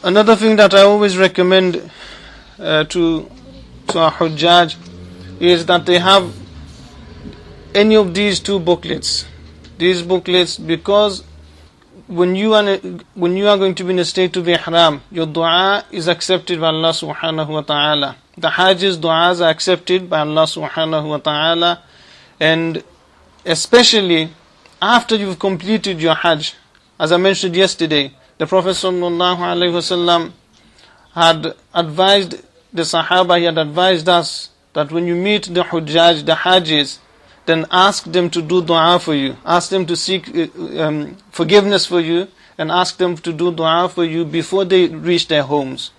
Another thing that I always recommend to our Hujjaj is that they have any of these two booklets. These booklets, because when you are going to be in a state of ihram, your dua is accepted by Allah subhanahu wa ta'ala. The Hajj's du'as are accepted by Allah subhanahu wa ta'ala, and especially after you've completed your Hajj. As I mentioned yesterday, the Prophet sallallahu alaihi wasallam had advised the Sahaba, he had advised us that when you meet the Hujjaj, the Hajjis, then ask them to do dua for you. Ask them to seek forgiveness for you, and ask them to do dua for you before they reach their homes.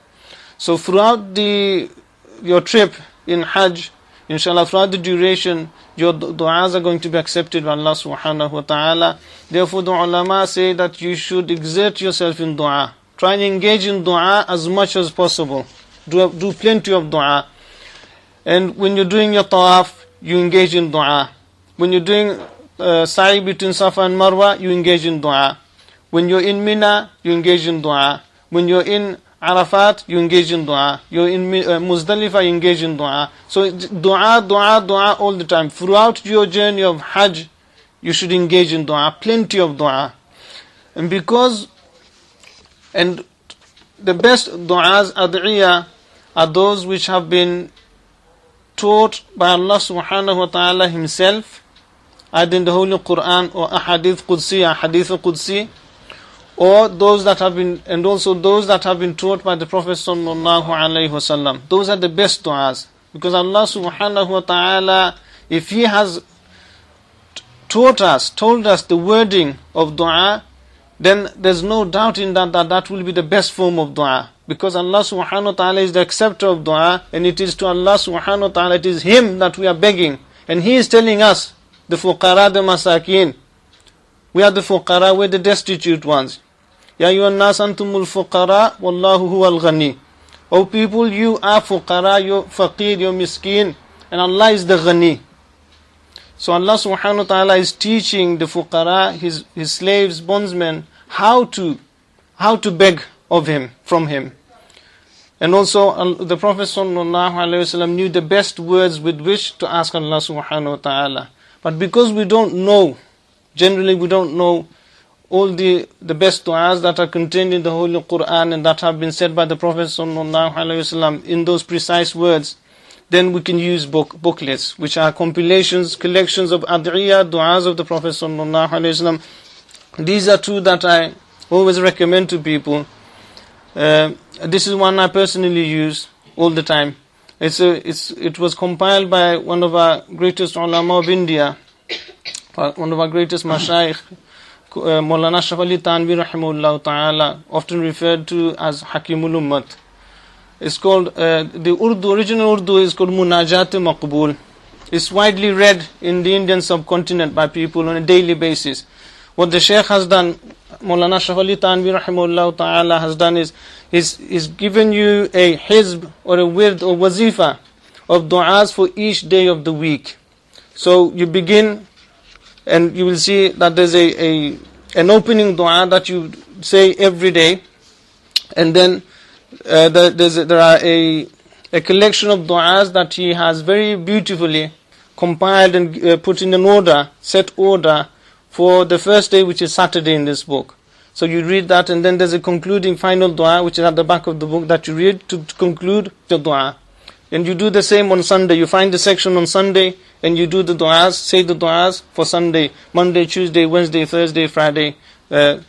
So throughout your trip in Hajj, inshallah, throughout the duration, your du'as are going to be accepted by Allah subhanahu wa ta'ala. Therefore, the ulama say that you should exert yourself in dua. Try and engage in dua as much as possible. Do plenty of dua. And when you're doing your tawaf, you engage in dua. When you're doing sa'i between Safa and Marwa, you engage in dua. When you're in Mina, you engage in dua. When you're in Arafat, you engage in dua. You're in Muzdalifah, you engage in dua. So dua all the time. Throughout your journey of Hajj, you should engage in dua, plenty of dua. And the best du'as, ad'iyah, are those which have been taught by Allah subhanahu wa ta'ala himself, either in the Holy Quran or ahadith Qudsi, or those that have been, and also those that have been taught by the Prophet sallallahu alaihi wasallam. Those are the best du'as, because Allah subhanahu wa ta'ala, if He has told us the wording of dua, then there's no doubt in that will be the best form of dua, because Allah subhanahu wa ta'ala is the acceptor of dua, and it is to Allah subhanahu wa ta'ala, it is Him that we are begging, and He is telling us, the fuqara, the masakin, we are the fuqara, we are the destitute ones. Ya ayyuhan nas antumul fuqara wallahu huwal ghani. O people, you are fuqara, you're faqir, you're miskin, and Allah is the ghani. So Allah subhanahu wa ta'ala is teaching the fuqara, his slaves, bondsmen, how to beg of Him, from Him. And also the Prophet sallallahu alaihi wasallam knew the best words with which to ask Allah subhanahu wa ta'ala. But because we don't know, generally we don't know all the best du'as that are contained in the Holy Quran and that have been said by the Prophet sallallahu alaihi wasallam in those precise words, then we can use booklets, which are compilations, collections of ad'iyah, du'as of the Prophet sallallahu alaihi wasallam. These are two that I always recommend to people. This is one I personally use all the time. It was compiled by one of our greatest ulama of India, one of our greatest mashaykh, Mawlana rahimahullah ta'ala, often referred to as Hakimul Ummat. It's called, the original Urdu is called Munajat Maqbool. It's widely read in the Indian subcontinent by people on a daily basis. What the Shaykh has done, Mawlana rahimahullah ta'ala has done is given you a hizb or a wird or wazifa of du'as for each day of the week. So you begin, and you will see that there's an opening dua that you say every day, and then there are a collection of du'as that he has very beautifully compiled and put in an order, set order, for the first day, which is Saturday in this book. So you read that, and then there's a concluding final dua, which is at the back of the book, that you read to conclude the dua. And you do the same on Sunday. You find the section on Sunday, and you do the du'as, say the du'as for Sunday, Monday, Tuesday, Wednesday, Thursday, Friday. These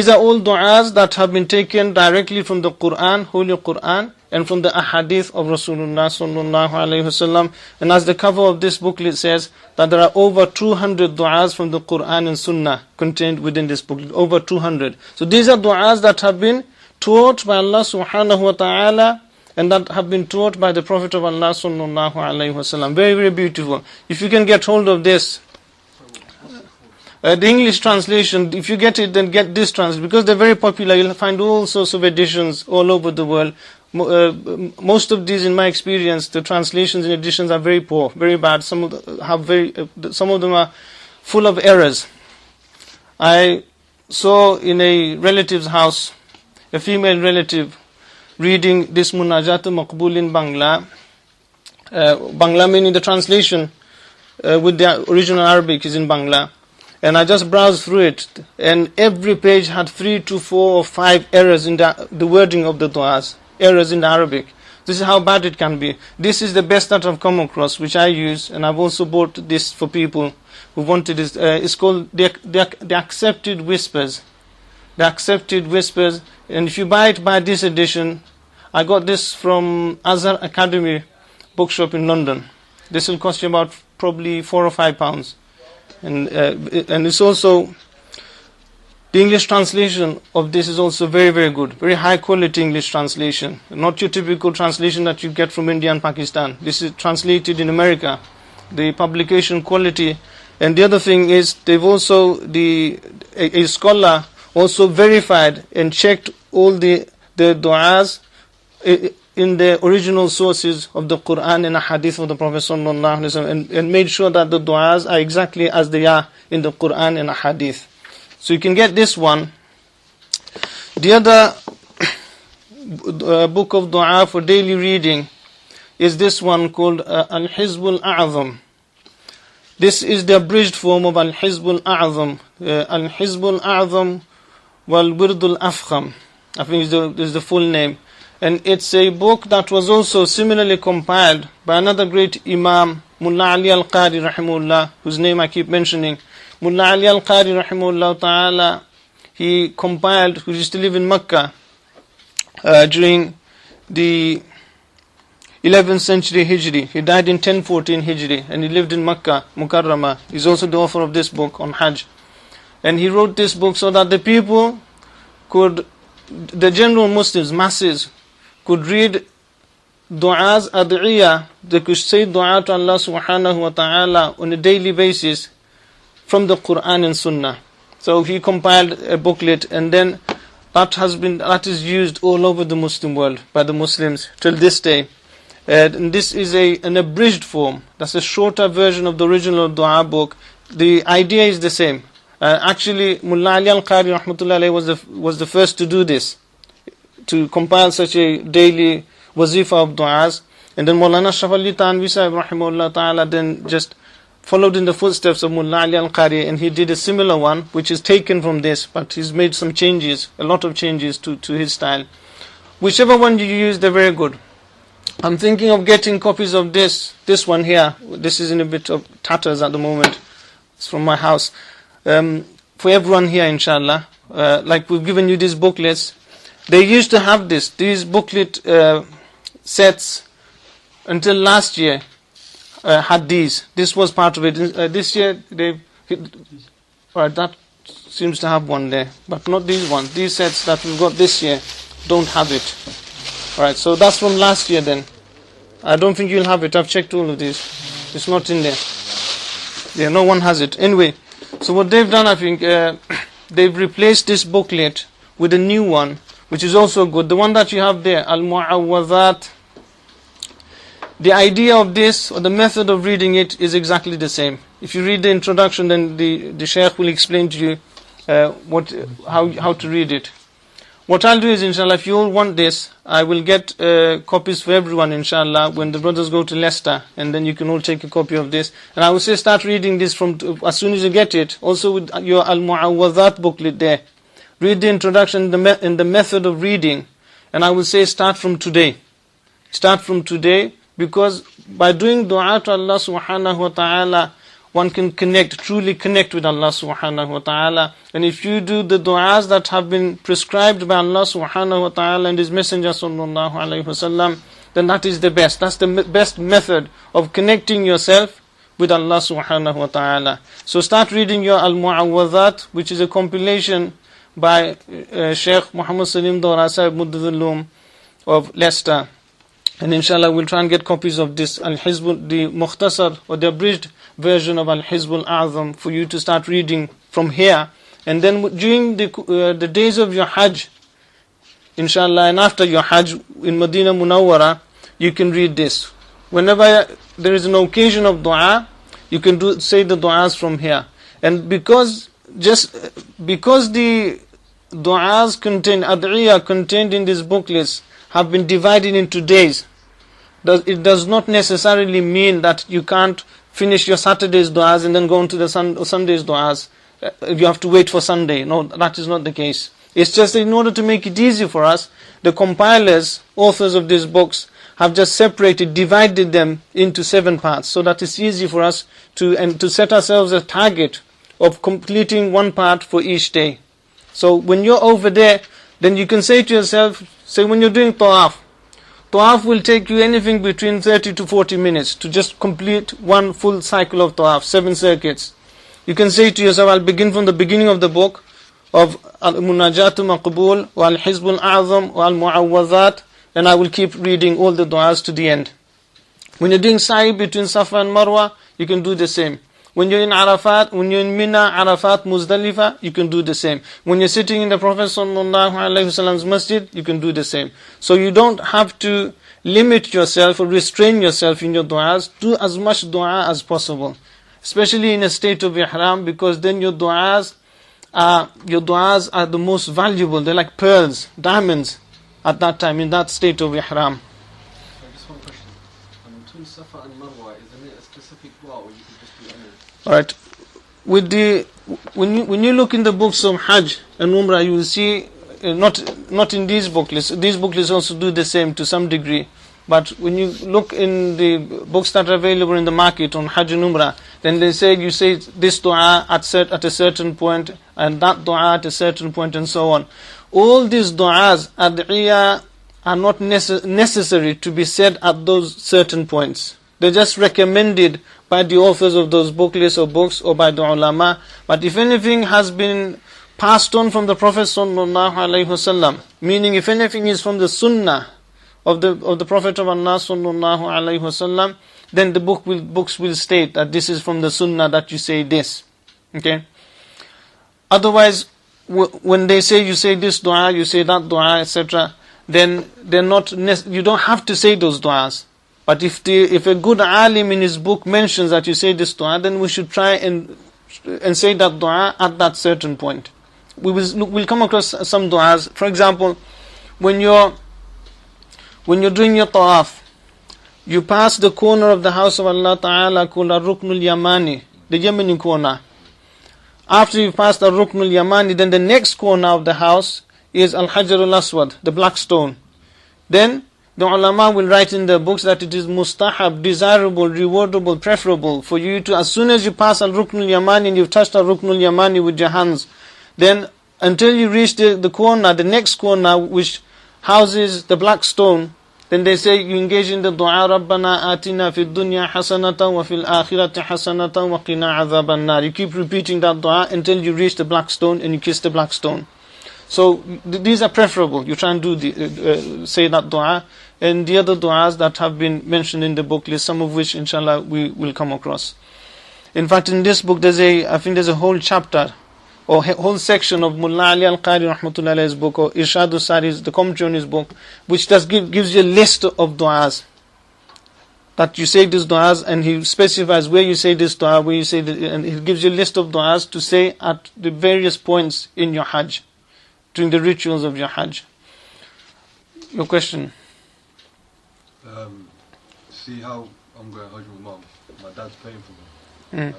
are all du'as that have been taken directly from the Quran, Holy Quran, and from the ahadith of Rasulullah sallallahu alaihi wasallam. And as the cover of this booklet says, that there are over 200 du'as from the Quran and Sunnah contained within this booklet, over 200. So these are du'as that have been taught by Allah subhanahu wa ta'ala, and that have been taught by the Prophet of Allah sallallahu alaihi wasallam. Very, very beautiful. If you can get hold of this, the English translation, if you get it, then get this translation, because they're very popular. You'll find all sorts of editions all over the world. Most of these, in my experience, the translations and editions are very poor, very bad. Some of them are full of errors. I saw in a relative's house a female relative reading this Munajat Maqbul in Bangla. Bangla meaning the translation with the original Arabic is in Bangla. And I just browsed through it, and every page had 3 to 4 or 5 errors in the wording of the du'as, errors in the Arabic. This is how bad it can be. This is the best that I've come across, which I use, and I've also bought this for people who wanted it. It's called the Accepted Whispers. The Accepted Whispers, and if you buy it by this edition, I got this from Azhar Academy bookshop in London. This will cost you about probably £4 or £5. And it's also, the English translation of this is also very, very good. Very high quality English translation. Not your typical translation that you get from India and Pakistan. This is translated in America. The publication quality. And the other thing is, they've also, a scholar also verified and checked all the du'as in the original sources of the Quran and the Hadith of the Prophet sallallahu alaihi wasallam, and made sure that the du'as are exactly as they are in the Quran and the Hadith. So you can get this one. The other book of du'a for daily reading is this one called Al-Hizb Al-A'zam. This is the abridged form of Al-Hizb Al-A'zam. Al-Hizb Al-A'zam wal-Wird Al-Afkham, I think is the full name. And it's a book that was also similarly compiled by another great Imam, Mullah Ali Al-Qari rahimahullah, whose name I keep mentioning. Mullah Ali Al-Qari rahimahullah ta'ala, he compiled, who used to live in Mecca during the 11th century Hijri. He died in 1014 Hijri, and he lived in Mecca, Mukarrama. He's also the author of this book on Hajj. And he wrote this book so that the people could, the general Muslims, masses, could read du'as ad'iyah, they could say du'a to Allah subhanahu wa ta'ala on a daily basis from the Quran and Sunnah. So he compiled a booklet, and then that is used all over the Muslim world by the Muslims till this day. And this is an abridged form. That's a shorter version of the original du'a book. The idea is the same. Actually, Mullah Ali Al-Qari rahmatullahi alayhi was the first to do this, to compile such a daily wazifa of du'as. And then Mawlana Shafali Tanvi Sahib rahimahullah ta'ala then just followed in the footsteps of Mullah Ali Al-Qari, and he did a similar one, which is taken from this, but he's made some changes, a lot of changes to his style. Whichever one you use, they're very good. I'm thinking of getting copies of this one here. This is in a bit of tatters at the moment. It's from my house. For everyone here, inshallah. Like we've given you these booklets. They used to have these booklet sets until last year had these. This was part of it. This year, that seems to have one there, but not these ones. These sets that we've got this year don't have it. Alright, so that's from last year then. I don't think you'll have it. I've checked all of these. It's not in there. Yeah, no one has it. Anyway, so what they've done, I think, they've replaced this booklet with a new one, which is also good. The one that you have there, Al-Mu'awwadhat. The idea of this, or the method of reading it, is exactly the same. If you read the introduction, then the Shaykh will explain to you how to read it. What I'll do is, inshallah, if you all want this, I will get copies for everyone, inshallah, when the brothers go to Leicester, and then you can all take a copy of this. And I will say start reading this from as soon as you get it, also with your Al-Mu'awwadhat booklet there. Read the introduction and the method of reading, and I will say start from today. Start from today, because by doing dua to Allah subhanahu wa ta'ala, one can truly connect with Allah subhanahu wa ta'ala. And if you do the du'as that have been prescribed by Allah subhanahu wa ta'ala and His Messenger sallallahu alayhi wa sallam, then that is the best. That's the best method of connecting yourself with Allah subhanahu wa ta'ala. So start reading your Al-Mu'awwadhat, which is a compilation by Shaykh Muhammad Saleem Dhorat of Leicester. And inshallah we'll try and get copies of this Al-Hizb, the Mukhtasar, or the abridged version of Al-Hizb Al-A'zam, for you to start reading from here. And then during the days of your Hajj, inshallah, and after your Hajj in Medina Munawwara, you can read this. Whenever there is an occasion of dua, you can say the du'as from here. And because the du'as ad'iyah contained in these booklets have been divided into days. It does not necessarily mean that you can't finish your Saturday's du'as and then go on to the Sunday's du'as. You have to wait for Sunday. No, that is not the case. It's just that in order to make it easy for us, the compilers, authors of these books, have just divided them into 7 parts, so that it's easy for us to set ourselves a target of completing 1 part for each day. So when you're over there, then you can say to yourself, say when you're doing tawaf will take you anything between 30 to 40 minutes to just complete 1 full cycle of tawaf, 7 circuits. You can say to yourself, I'll begin from the beginning of the book of Al-Munajatu Maqbul, wa Al-Hizbul A'zam, wa Al-Mu'awwazat, and I will keep reading all the du'as to the end. When you're doing sa'i between Safa and Marwa, you can do the same. When you're in Arafat, when you're in Mina, Arafat, Muzdalifah, you can do the same. When you're sitting in the Prophet ﷺ's masjid, you can do the same. So you don't have to limit yourself or restrain yourself in your du'as. Do as much du'a as possible, especially in a state of ihram, because then your du'as are the most valuable. They're like pearls, diamonds at that time, in that state of ihram. Just one question. Between Safa and Marwa, is there a specific dua or you can just do any? Alright. When you look in the books of Hajj and Umrah, you will see, not in these booklets. These booklets also do the same to some degree. But when you look in the books that are available in the market on Hajj and Umrah, then they say you say this dua at a certain point, and that dua at a certain point, and so on. All these du'as, ad'iyah, are not necessary to be said at those certain points. They're just recommended by the authors of those booklets or books, or by the ulama. But if anything has been passed on from the Prophet ﷺ, meaning if anything is from the sunnah of the Prophet of Allah ﷺ, then the books will state that this is from the sunnah that you say this. Okay? Otherwise, when they say you say this dua, you say that dua, etc., then you don't have to say those duas. But if a good alim in his book mentions that you say this dua, then we should try and say that dua at that certain point. We'll come across some duas. For example, when you're doing your tawaf, you pass the corner of the house of Allah Ta'ala called Ar-Ruknul Yamani, the Yemeni corner. After you pass the Ruknul Yamani, then the next corner of the house is Al-Hajarul Aswad, the black stone. Then the ulama will write in their books that it is mustahab, desirable, rewardable, preferable for you to, as soon as you pass Al-Ruknul Yamani and you've touched Al-Ruknul Yamani with your hands, then until you reach the corner, the next corner which houses the black stone, then they say you engage in the dua, Rabbana atina fid dunya hasanatan wa fil akhirati hasanatan wa qina adhaban nar. You keep repeating that dua until you reach the black stone and you kiss the black stone. So these are preferable. You try and say that dua, and the other duas that have been mentioned in the book list, some of which inshallah we will come across. In fact, in this book there's a whole chapter or whole section of Mullah Ali Al-Qari Rahmatullah Alayhi's book, or Irshadu Sari's, the commentary on his book, which just gives you a list of du'as. That you say these du'as, and he specifies where you say this du'a, where you say and he gives you a list of du'as to say at the various points in your Hajj, during the rituals of your Hajj. Your question? See how I'm going Hajj with Mum, my dad's paying for me.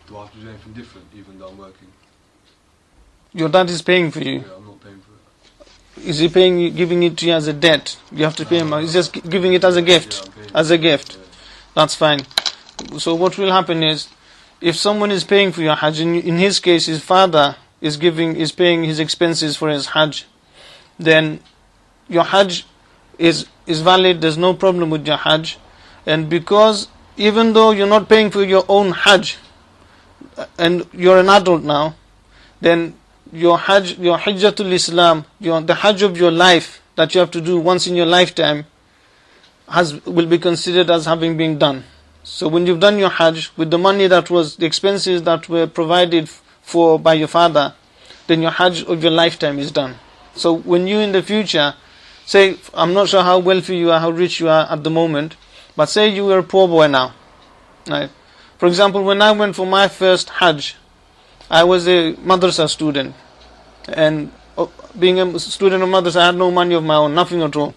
Do I have to do anything different even though I'm working? Your dad is paying for you? Yeah, I'm not paying for it. Is he giving it to you as a debt? You have to pay him. He's just giving it as a gift. Yeah, as a gift. Yeah. That's fine. So what will happen is, if someone is paying for your Hajj, in his case his father is paying his expenses for his Hajj, then your Hajj is valid. There's no problem with your Hajj. And because even though you're not paying for your own Hajj, and you're an adult now, then your Hajj, your Hajjatul Islam, the Hajj of your life that you have to do once in your lifetime will be considered as having been done. So when you've done your Hajj with the money the expenses that were provided for by your father, then your Hajj of your lifetime is done. So when you in the future, say, I'm not sure how wealthy you are, how rich you are at the moment, but say you were a poor boy now, right? For example, when I went for my first Hajj, I was a madrasa student. And being a student of madrasa, I had no money of my own, nothing at all.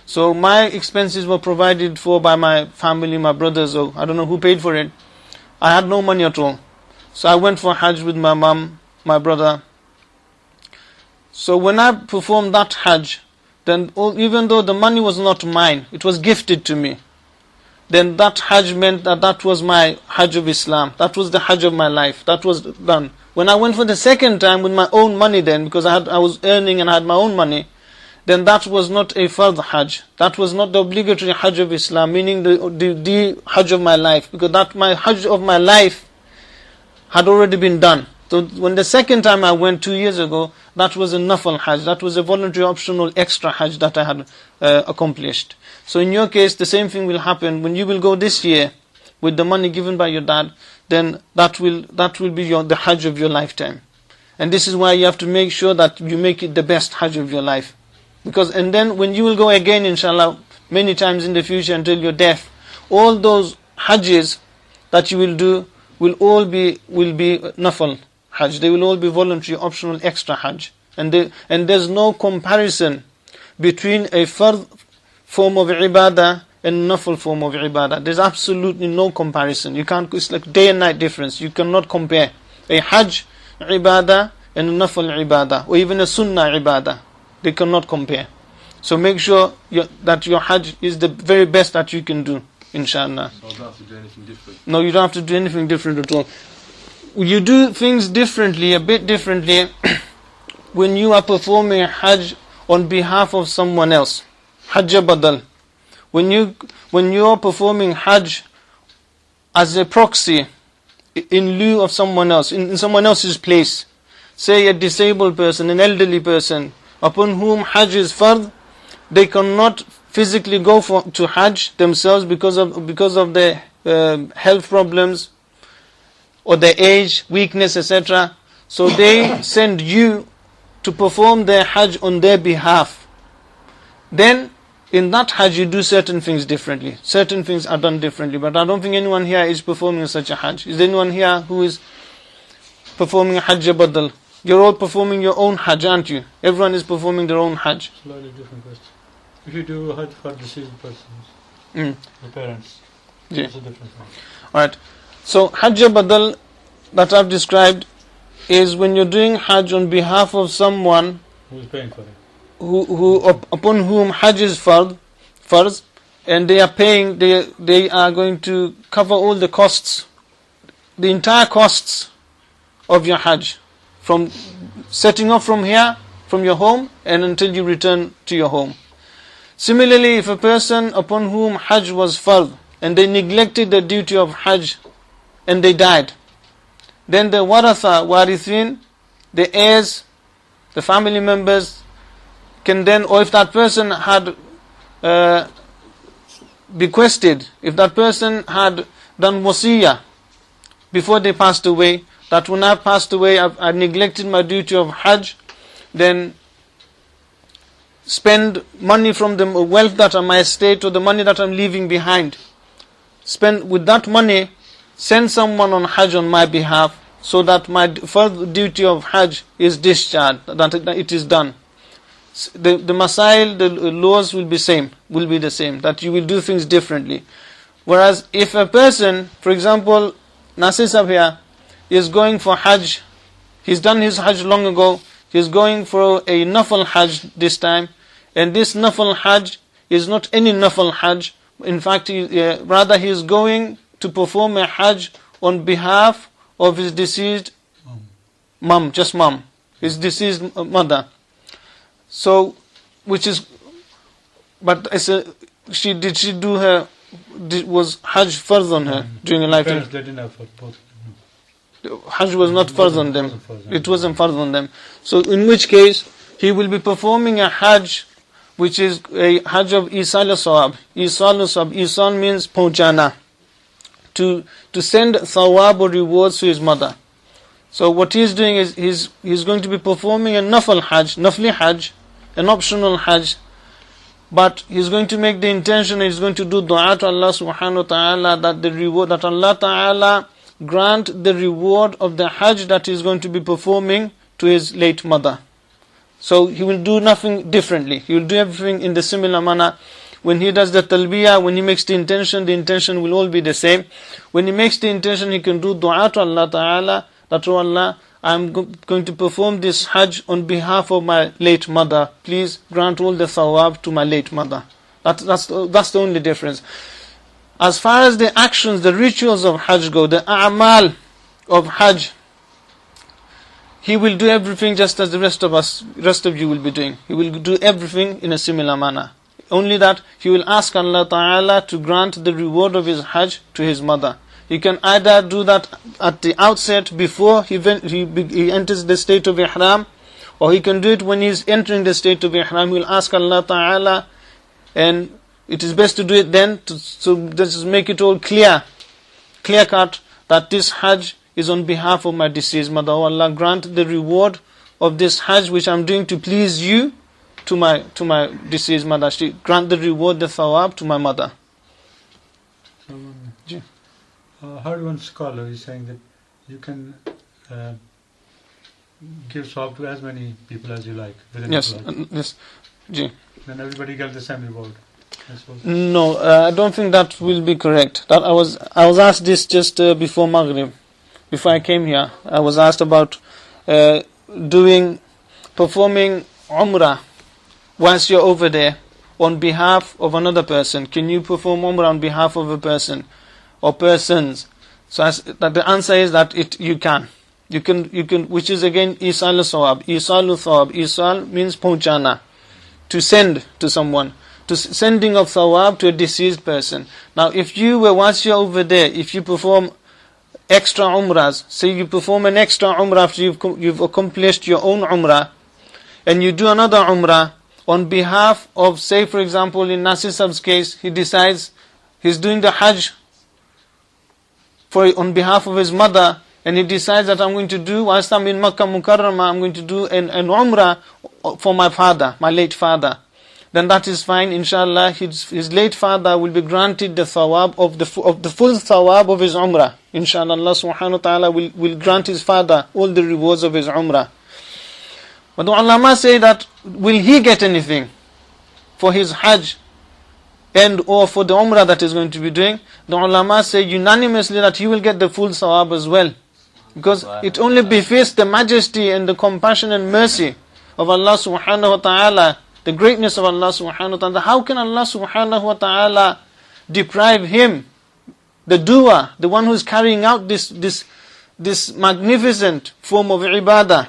So my expenses were provided for by my family, my brothers, or I don't know who paid for it. I had no money at all. So I went for Hajj with my mom, my brother. So when I performed that Hajj, then even though the money was not mine, it was gifted to me. Then that Hajj meant that was my Hajj of Islam. That was the Hajj of my life. That was done. When I went for the second time with my own money then, because I was earning and I had my own money, then that was not a fard Hajj. That was not the obligatory Hajj of Islam, meaning the Hajj of my life. Because that my Hajj of my life had already been done. So when the second time I went 2 years ago, that was a nafal Hajj. That was a voluntary optional extra Hajj that I had accomplished. So in your case, the same thing will happen. When you will go this year with the money given by your dad, then that will be the Hajj of your lifetime. And this is why you have to make sure that you make it the best Hajj of your life. And then when you will go again, inshallah, many times in the future until your death, all those Hajjs that you will do will be nafal Hajj. They will all be voluntary, optional, extra Hajj. And there's no comparison between a fard form of ibadah and nafal form of ibadah. There's absolutely no comparison. You can't. It's like day and night difference. You cannot compare a Hajj ibadah and a nafal ibadah, or even a sunnah ibadah. They cannot compare. So make sure that your Hajj is the very best that you can do, inshallah. So I don't have to do anything different? No, you don't have to do anything different at all. You do things differently, a bit differently, when you are performing a Hajj on behalf of someone else. Hajj badal. When you are performing Hajj as a proxy, in lieu of someone else, in someone else's place, say a disabled person, an elderly person, upon whom Hajj is fard, they cannot physically go to Hajj themselves because of their health problems or their age, weakness, etc. So they send you to perform their Hajj on their behalf. Then in that Hajj you do certain things differently. Certain things are done differently. But I don't think anyone here is performing such a Hajj. Is there anyone here who is performing a Hajj badal? You're all performing your own Hajj, aren't you? Everyone is performing their own Hajj. Slightly different question. If you do Hajj for deceased persons, the parents, Yeah. it's a different thing. Alright. So Hajj badal that I've described is when you're doing Hajj on behalf of someone Who is paying for it? upon whom Hajj is farz, and they are paying, they are going to cover all the costs, the entire costs of your Hajj, from setting off from here, from your home, and until you return to your home. Similarly, if a person upon whom Hajj was farz, and they neglected the duty of Hajj, and they died, then the warithin, the heirs, the family members, can then, or if that person had bequested, if that person had done wasiyah before they passed away, that when I passed away, I neglected my duty of Hajj, then spend money from the wealth that on my estate or the money that I'm leaving behind. Spend with that money, send someone on Hajj on my behalf, so that my further duty of Hajj is discharged, that it is done. The masail, the laws will be the same, that you will do things differently. Whereas if a person, for example, Nasir Sahib here, is going for Hajj, he's done his Hajj long ago, he's going for a nafal Hajj this time, and this nafal Hajj is not any nafal Hajj. In fact, rather he is going to perform a Hajj on behalf of his deceased mum, his deceased mother. So, was Hajj farz on her during her lifetime? Parents, they didn't have both. Hajj was not farz on them. It wasn't farz on them. So in which case, he will be performing a Hajj, which is a Hajj of Isal Sawab. Isal means pahunchana, to send thawab or rewards to his mother. So what he is doing is he's going to be performing a nafli Hajj, an optional Hajj, but he's going to make the intention, he's going to do dua to Allah subhanahu wa ta'ala that Allah ta'ala grant the reward of the Hajj that he's going to be performing to his late mother. So he will do nothing differently. He will do everything in the similar manner. When he does the talbiyah, when he makes the intention will all be the same. When he makes the intention, he can do dua to Allah Ta'ala, that, oh Allah, I'm going to perform this Hajj on behalf of my late mother. Please grant all the thawab to my late mother. That's the only difference. As far as the actions, the rituals of Hajj go, the a'mal of Hajj, he will do everything just as the rest of you will be doing. He will do everything in a similar manner. Only that he will ask Allah Ta'ala to grant the reward of his Hajj to his mother. He can either do that at the outset before he enters the state of Ihram, or he can do it when he is entering the state of Ihram. He will ask Allah Ta'ala, and it is best to do it then, so this is make it all clear cut, that this Hajj is on behalf of my deceased mother. Oh Allah, grant the reward of this Hajj which I'm doing to please you to my deceased mother. Grant the reward, the thawab to my mother. I heard one scholar is saying that you can give thawab to as many people as you like. Yes. Then everybody gets the same reward. No, I don't think that will be correct. That I was asked this just before Maghrib. Before I came here, I was asked about performing Umrah once you're over there on behalf of another person. Can you perform Umrah on behalf of a person or persons? So the answer is that you can. You can, which is again Isal Thawab. Isalu Thawab. Isal means Pahunchana, to send to someone. To sending of Thawab to a deceased person. Now if you were, once you're over there, if you perform extra Umrahs, say you perform an extra Umrah after you've accomplished your own Umrah, and you do another Umrah on behalf of, say for example in Nasir Sab's case, he decides he's doing the Hajj on behalf of his mother, and he decides that I'm going to do, whilst I'm in Makkah Mukarramah, I'm going to do an Umrah for my father, my late father. Then that is fine, inshallah. His late father will be granted the thawab of the full thawab of his Umrah. Inshallah, Allah subhanahu wa ta'ala will grant his father all the rewards of his Umrah. But the ulama say that, will he get anything for his Hajj and or for the Umrah that he's going to be doing? The ulama say unanimously that he will get the full thawab as well. Because it only befits the majesty and the compassion and mercy of Allah subhanahu wa ta'ala, the greatness of Allah subhanahu wa ta'ala. How can Allah subhanahu wa ta'ala deprive him, the doer, the one who is carrying out this magnificent form of ibadah?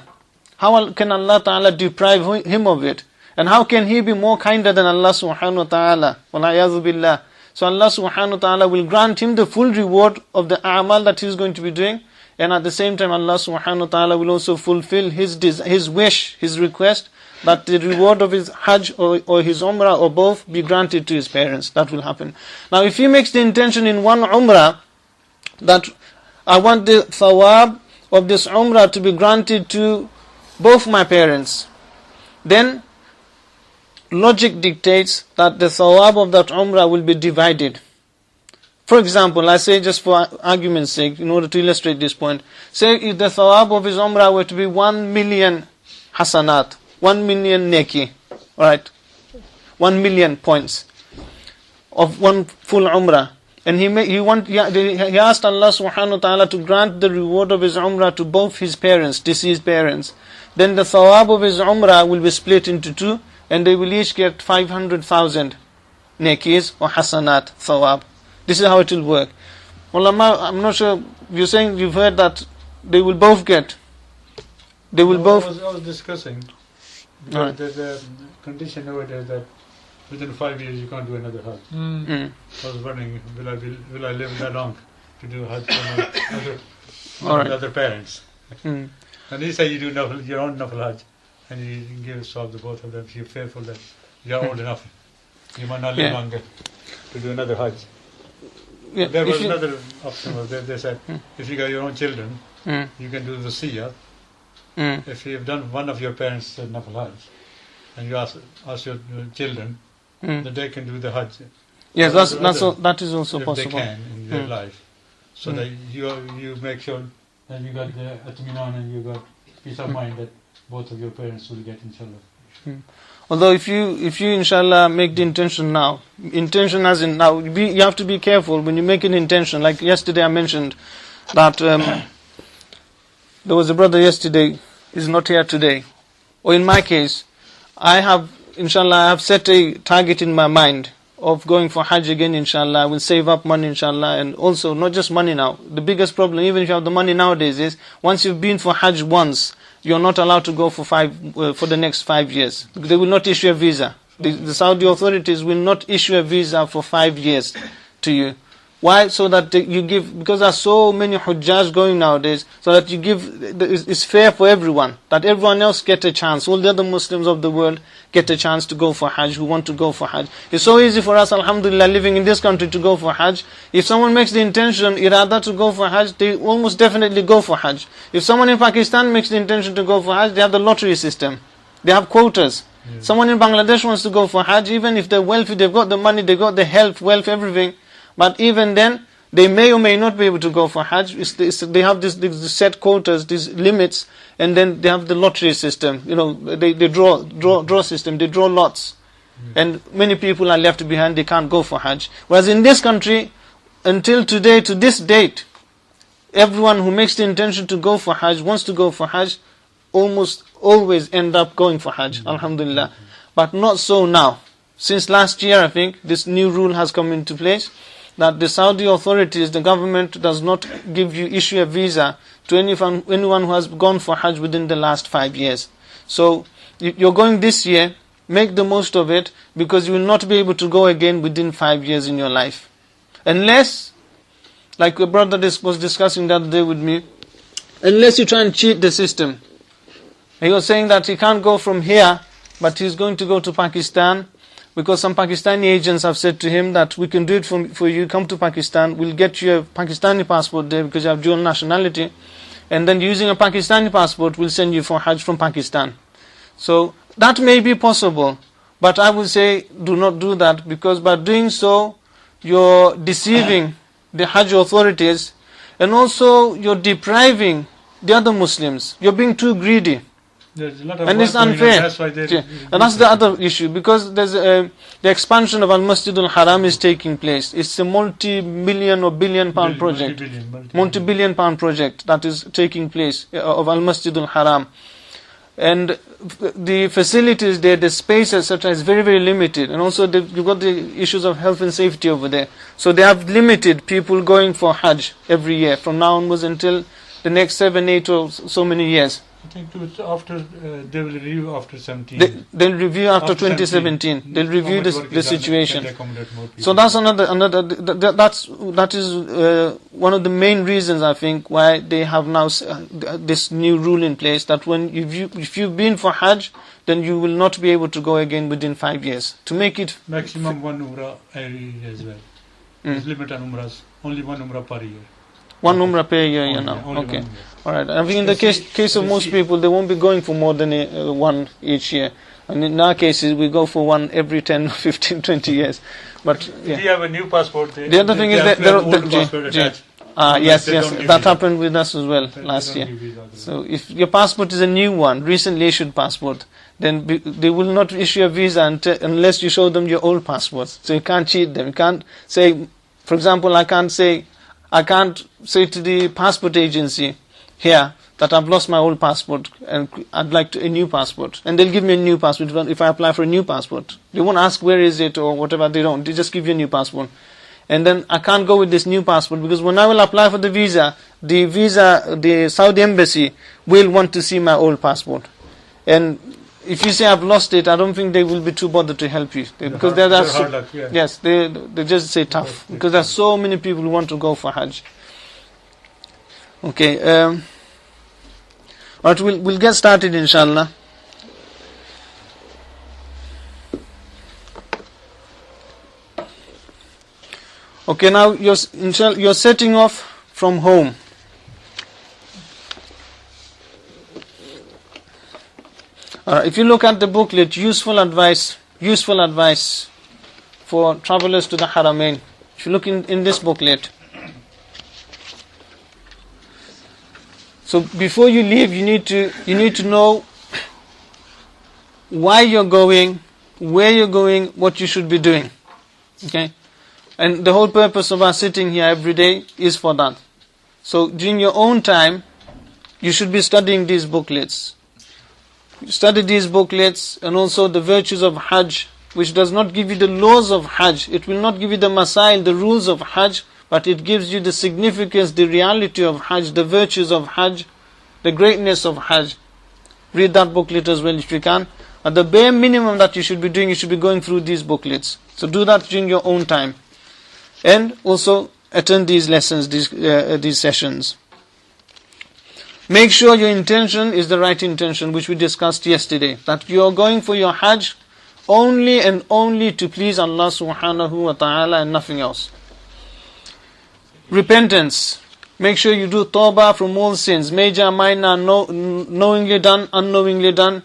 How can Allah ta'ala deprive him of it? And how can he be more kinder than Allah subhanahu wa ta'ala? Wal'ayadhu billah. So Allah subhanahu wa ta'ala will grant him the full reward of the a'mal that he is going to be doing. And at the same time Allah subhanahu wa ta'ala will also fulfill his wish, his request, that the reward of his Hajj or his Umrah or both be granted to his parents. That will happen. Now if he makes the intention in one Umrah, that I want the thawab of this Umrah to be granted to both my parents, then logic dictates that the thawab of that Umrah will be divided. For example, I say just for argument's sake, in order to illustrate this point, say if the thawab of his Umrah were to be 1 million hasanat, 1 million neki, alright, 1 million points of one full Umrah, and he asked Allah subhanahu wa ta'ala to grant the reward of his Umrah to both his parents, deceased parents, then the thawab of his Umrah will be split into two, and they will each get 500,000 nekis or hasanat thawab. This is how it will work. Ulama, I'm not sure, you're saying you've heard that they will both get. I was discussing. Right. There's a condition nowadays that within 5 years you can't do another Hajj. I was wondering, will I live that long to do Hajj for my other parents? And he said you do your own Nafal Hajj, and you can give sawab to both of them if you're fearful that you're old enough. You might not live longer to do another Hajj. Yeah, there was another option. They said if you got your own children, you can do the Siyah. If you have done one of your parents' Nafal Hajj, and you ask your children, that they can do the Hajj. Yes, that is also if possible. They can in their life, so that you make sure that you got the atminan and you got peace of mind that both of your parents will get, inshallah. Although if you inshallah make the intention now, intention as in now, you have to be careful when you make an intention. Like yesterday I mentioned that there was a brother yesterday, he's not here today. Or in my case, I have set a target in my mind of going for Hajj again, inshallah. I will save up money, inshallah, and also not just money now. The biggest problem, even if you have the money nowadays, is once you've been for Hajj once, you're not allowed to go for the next 5 years. They will not issue a visa. The Saudi authorities will not issue a visa for 5 years to you. Why? So that you give, because there are so many Hujjaj going nowadays, so that you give, it's fair for everyone, that everyone else get a chance. All the other Muslims of the world get a chance to go for Hajj, who want to go for Hajj. It's so easy for us, alhamdulillah, living in this country to go for Hajj. If someone makes the intention, irada to go for Hajj, they almost definitely go for Hajj. If someone in Pakistan makes the intention to go for Hajj, they have the lottery system. They have quotas. Yeah. Someone in Bangladesh wants to go for Hajj, even if they're wealthy, they've got the money, they've got the health, wealth, everything. But even then, they may or may not be able to go for Hajj. They have these set quotas, these limits, and then they have the lottery system. They draw system. They draw lots, and many people are left behind. They can't go for Hajj. Whereas in this country, until today, to this date, everyone who makes the intention to go for Hajj, wants to go for Hajj, almost always end up going for Hajj. Alhamdulillah, but not so now. Since last year, I think this new rule has come into place, that the Saudi authorities, the government does not issue a visa to anyone who has gone for Hajj within the last 5 years. So you're going this year, make the most of it, because you will not be able to go again within 5 years in your life. Unless, like a brother was discussing the other day with me, unless you try and cheat the system. He was saying that he can't go from here, but he's going to go to Pakistan, because some Pakistani agents have said to him that we can do it for you, come to Pakistan, we'll get you a Pakistani passport there because you have dual nationality, and then using a Pakistani passport, we'll send you for Hajj from Pakistan. So that may be possible, but I would say do not do that, because by doing so, you're deceiving the Hajj authorities, and also you're depriving the other Muslims. You're being too greedy. And it's unfair. And that's the other issue, because there's the expansion of Al-Masjid Al-Haram is taking place. It's a multi-million or billion-pound project. Multi-billion-pound project that is taking place of Al-Masjid Al-Haram. And the facilities there, the space etc. is very, very limited. And also you've got the issues of health and safety over there. So they have limited people going for Hajj every year, from now onwards until the next 7, 8 or so many years. I think after they will review after 17. They'll review after 2017. They'll review the situation. So that's that is one of the main reasons, I think, why they have now this new rule in place, that if you've been for Hajj, then you will not be able to go again within 5 years. To make it maximum one Umrah every year as well. There's limit on Umrahs. Only one Umrah per year. One Umrah per year, now. Okay. Alright. I think in the case of most people, they won't be going for more than one each year. And in our cases, we go for one every 10, 15, 20 years. But yeah. If you have a new passport, the other thing is that yes, that happened with us as well last year. So if your passport is a new one, recently issued passport, then they will not issue a visa unless you show them your old passports. So you can't cheat them. You can't say, for example, I can't say to the passport agency here that I've lost my old passport and I'd like a new passport, and they'll give me a new passport if I apply for a new passport. They won't ask where is it or whatever. They don't. They just give you a new passport, and then I can't go with this new passport, because when I will apply for the visa, the Saudi embassy will want to see my old passport, and if you say I've lost it, I don't think they will be too bothered to help you, because yes, they just say tough, because there are so many people who want to go for Hajj. Okay, alright, we'll get started, inshallah. Okay, now you're setting off from home. If you look at the booklet, useful advice for travelers to the Haramain. If you look in this booklet, so before you leave, you need to know why you're going, where you're going, what you should be doing. Okay? And the whole purpose of us sitting here every day is for that. So during your own time, you should be studying these booklets. Study these booklets and also the virtues of Hajj, which does not give you the laws of Hajj. It will not give you the masail, the rules of Hajj, but it gives you the significance, the reality of Hajj, the virtues of Hajj, the greatness of Hajj. Read that booklet as well if you can. At the bare minimum that you should be doing, you should be going through these booklets. So do that during your own time. And also attend these lessons, these sessions. Make sure your intention is the right intention, which we discussed yesterday. That you are going for your Hajj only and only to please Allah subhanahu wa ta'ala and nothing else. Repentance. Make sure you do tawbah from all sins, major, minor, knowingly done, unknowingly done.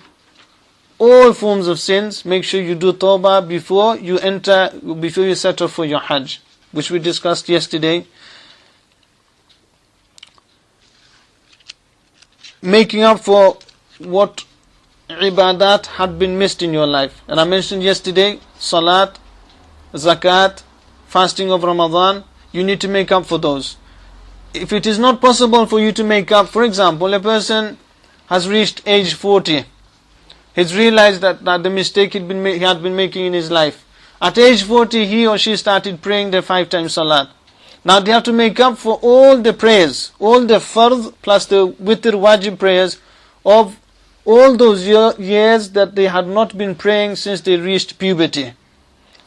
All forms of sins, make sure you do tawbah before you set off for your Hajj, which we discussed yesterday. Making up for what ibadat had been missed in your life. And I mentioned yesterday, salat, zakat, fasting of Ramadan, you need to make up for those. If it is not possible for you to make up, for example, a person has reached age 40. He's realized that the mistake he had been making in his life. At age 40, he or she started praying the 5 times salat. Now they have to make up for all the prayers, all the fard plus the witr wajib prayers of all those years that they had not been praying since they reached puberty.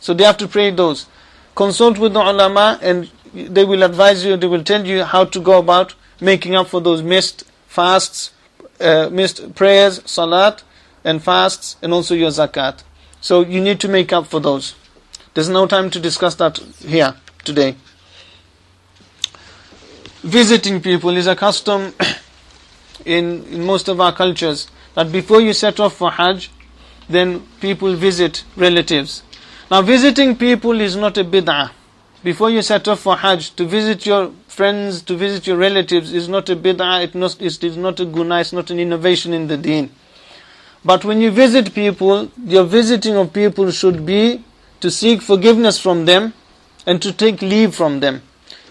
So they have to pray those. Consult with the ulama and they will advise you, they will tell you how to go about making up for those missed fasts, missed prayers, salat and fasts, and also your zakat. So you need to make up for those. There's no time to discuss that here today. Visiting people is a custom in most of our cultures, that before you set off for Hajj, then people visit relatives. Now visiting people is not a bid'ah. Before you set off for Hajj, to visit your friends, to visit your relatives is not a bid'ah, it is not a gunnah, it's not an innovation in the deen. But when you visit people, your visiting of people should be to seek forgiveness from them and to take leave from them.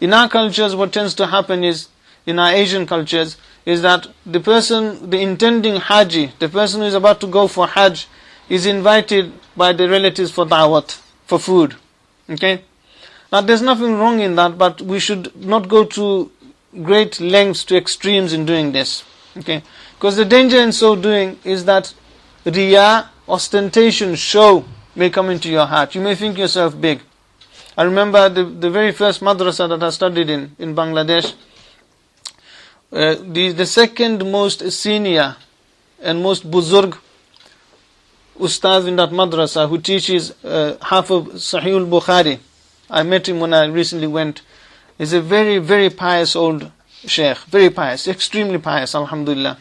In our cultures, what tends to happen is, in our Asian cultures, is that the intending Haji, the person who is about to go for Hajj, is invited by the relatives for da'wat, for food. Okay? Now there's nothing wrong in that, but we should not go to great lengths, to extremes in doing this. Okay? Because the danger in so doing is that riya, ostentation, show may come into your heart. You may think yourself big. I remember the very first madrasa that I studied in Bangladesh, the second most senior and most buzurg ustaz in that madrasa, who teaches half of Sahih al-Bukhari. I met him when I recently went. He's a very, very pious old Shaykh, very pious, extremely pious, alhamdulillah.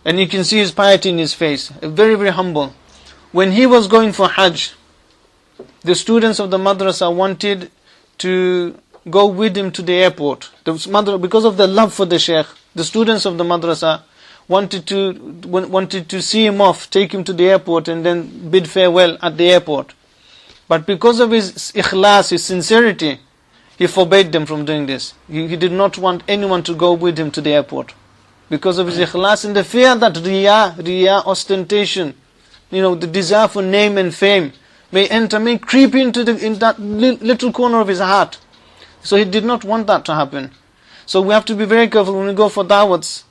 And you can see his piety in his face, very, very humble. When he was going for Hajj, the students of the madrasa wanted to go with him to the airport. Because of the love for the Shaykh, the students of the madrasa wanted to see him off, take him to the airport and then bid farewell at the airport. But because of his ikhlas, his sincerity, he forbade them from doing this. He did not want anyone to go with him to the airport. Because of his ikhlas and the fear that riya, ostentation, the desire for name and fame may creep into in that little corner of his heart. So he did not want that to happen. So we have to be very careful when we go for da'wats,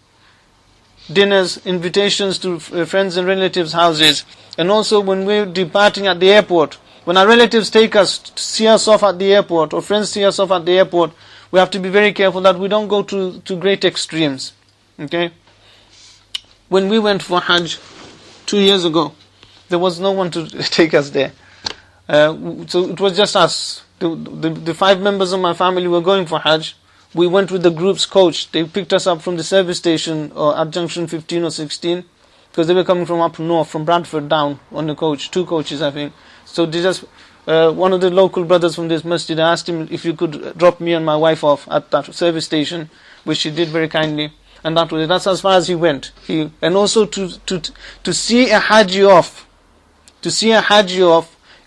dinners, invitations to friends and relatives' houses, and also when we're departing at the airport. When our relatives take us to see us off at the airport, or friends see us off at the airport, we have to be very careful that we don't go to great extremes. Okay? When we went for Hajj 2 years ago, there was no one to take us there. So it was just us. The 5 members of my family were going for Hajj. We went with the group's coach. They picked us up from the service station at junction 15 or 16, because they were coming from up north, from Bradford down on the coach, 2 coaches I think. So they just, one of the local brothers from this masjid, I asked him if you could drop me and my wife off at that service station, which she did very kindly. And that's as far as he went. And also to see a Hajj off,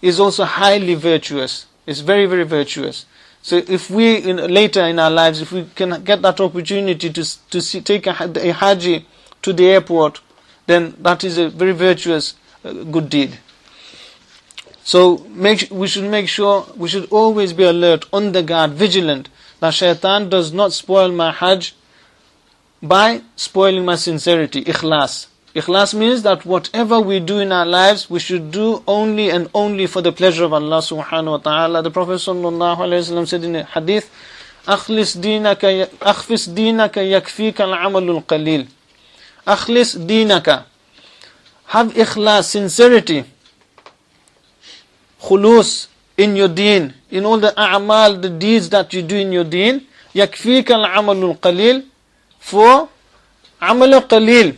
is also highly virtuous. It's very, very virtuous. So if we, later in our lives, if we can get that opportunity to take a Hajj to the airport, then that is a very virtuous good deed. So we should always be alert, on the guard, vigilant, that shaitan does not spoil my Hajj by spoiling my sincerity, ikhlas. Ikhlas means that whatever we do in our lives, we should do only and only for the pleasure of Allah subhanahu wa ta'ala. The Prophet sallallahu alayhi wa sallam said in a hadith, أخلص دينك يكفيك العمل القليل. أخلص دينك. Have ikhlas, sincerity, khulus in your deen, in all the a'mal, the deeds that you do in your deen. يكفيك العمل القليل. For amal qalil,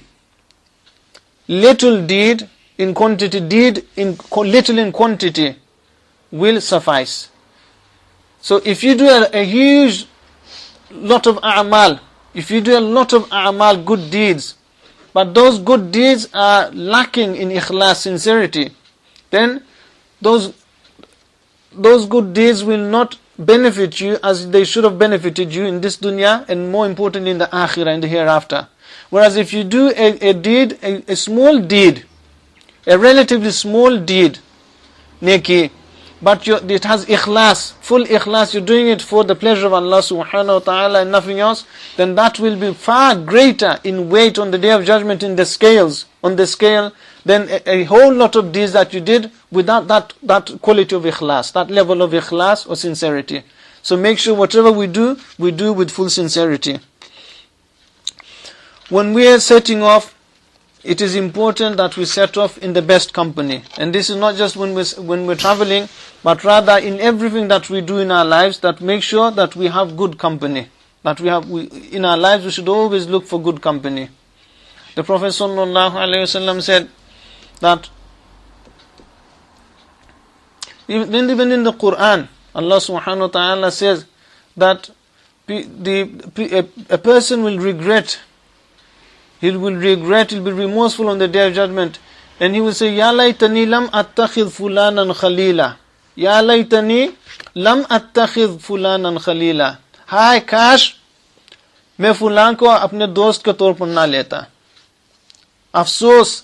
little deed in quantity, little in quantity will suffice. So if you do a huge lot of a'mal, good deeds, but those good deeds are lacking in ikhlas, sincerity, then those good deeds will not benefit you as they should have benefited you in this dunya, and more importantly in the akhirah, in the hereafter. Whereas if you do a small deed, a relatively small deed, neki, but it has ikhlas, full ikhlas, you're doing it for the pleasure of Allah subhanahu wa ta'ala and nothing else, then that will be far greater in weight on the Day of Judgment on the scale, than a whole lot of deeds that you did without that quality of ikhlas, that level of ikhlas or sincerity. So make sure whatever we do with full sincerity. When we are setting off, it is important that we set off in the best company. And this is not just when we're traveling, but rather in everything that we do in our lives, that make sure that we have good company. In our lives we should always look for good company. The Prophet sallallahu alaihi wasallam said that even in the Quran, Allah subhanahu wa ta'ala says that a person will regret. He'll be remorseful on the Day of Judgment, and he will say, Ya laytani lam attakhidh fulanan khalila. Ya laytani lam attakhidh fulanan khalila. Hai kash मैं फुलान को अपने दोस्त के तौर पर ना लेता. Afsos,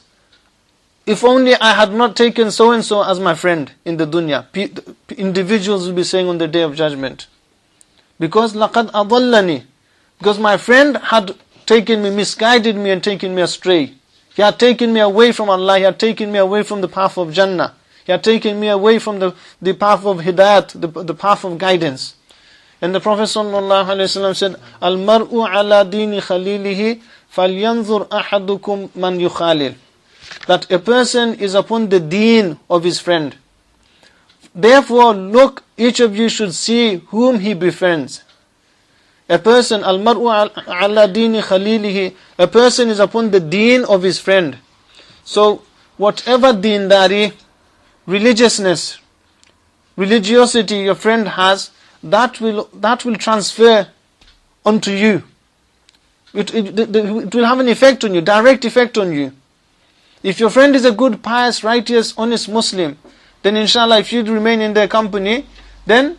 if only I had not taken so and so as my friend in the dunya. Individuals will be saying on the Day of Judgment, because laqad adallani, because my friend had taken me, misguided me and taken me astray. He had taken me away from Allah, he had taken me away from the path of Jannah, he had taken me away from the path of Hidayat, the path of guidance. And the Prophet ﷺ said, Al-mar'u ala dini khalilihi falyanzur ahadukum man yukhalil. That a person is upon the deen of his friend. Therefore, look, each of you should see whom he befriends. A person, al-mar'u ala dini khalilihi, a person is upon the deen of his friend. So, whatever deendari, religiosity your friend has, that will transfer onto you. It will have an effect on you, direct effect on you. If your friend is a good, pious, righteous, honest Muslim, then inshallah, if you remain in their company, then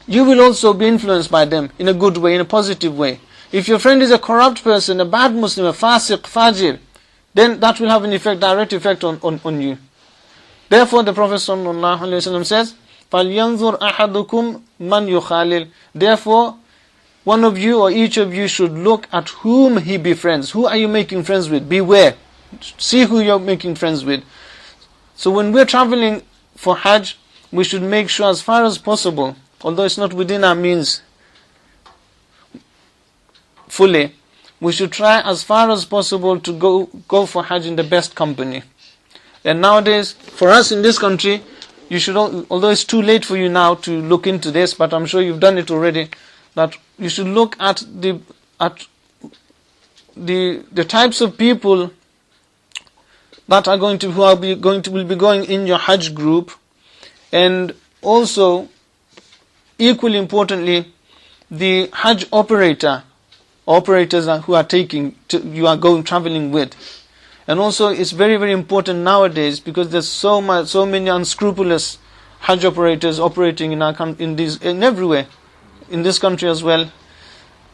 you will also be influenced by them in a good way, in a positive way. If your friend is a corrupt person, a bad Muslim, a fasiq, fajir, then that will have an effect, direct effect on you. Therefore, the Prophet ﷺ says, فَلْيَنْظُرْ أَحَدُكُمْ مَنْ يُخَالِلْ. Therefore, one of you or each of you should look at whom he befriends. Who are you making friends with? Beware. See who you're making friends with. So when we're traveling for Hajj, we should make sure as far as possible, although it's not within our means fully, we should try as far as possible to go for Hajj in the best company. And nowadays, for us in this country, you should, although it's too late for you now to look into this, but I'm sure you've done it already, that you should look at the types of people that are will be going in your Hajj group, and also equally importantly, the Hajj operator operators who are you are traveling with. And also it's very, very important nowadays, because there's so many unscrupulous Hajj operators operating in everywhere, in this country as well,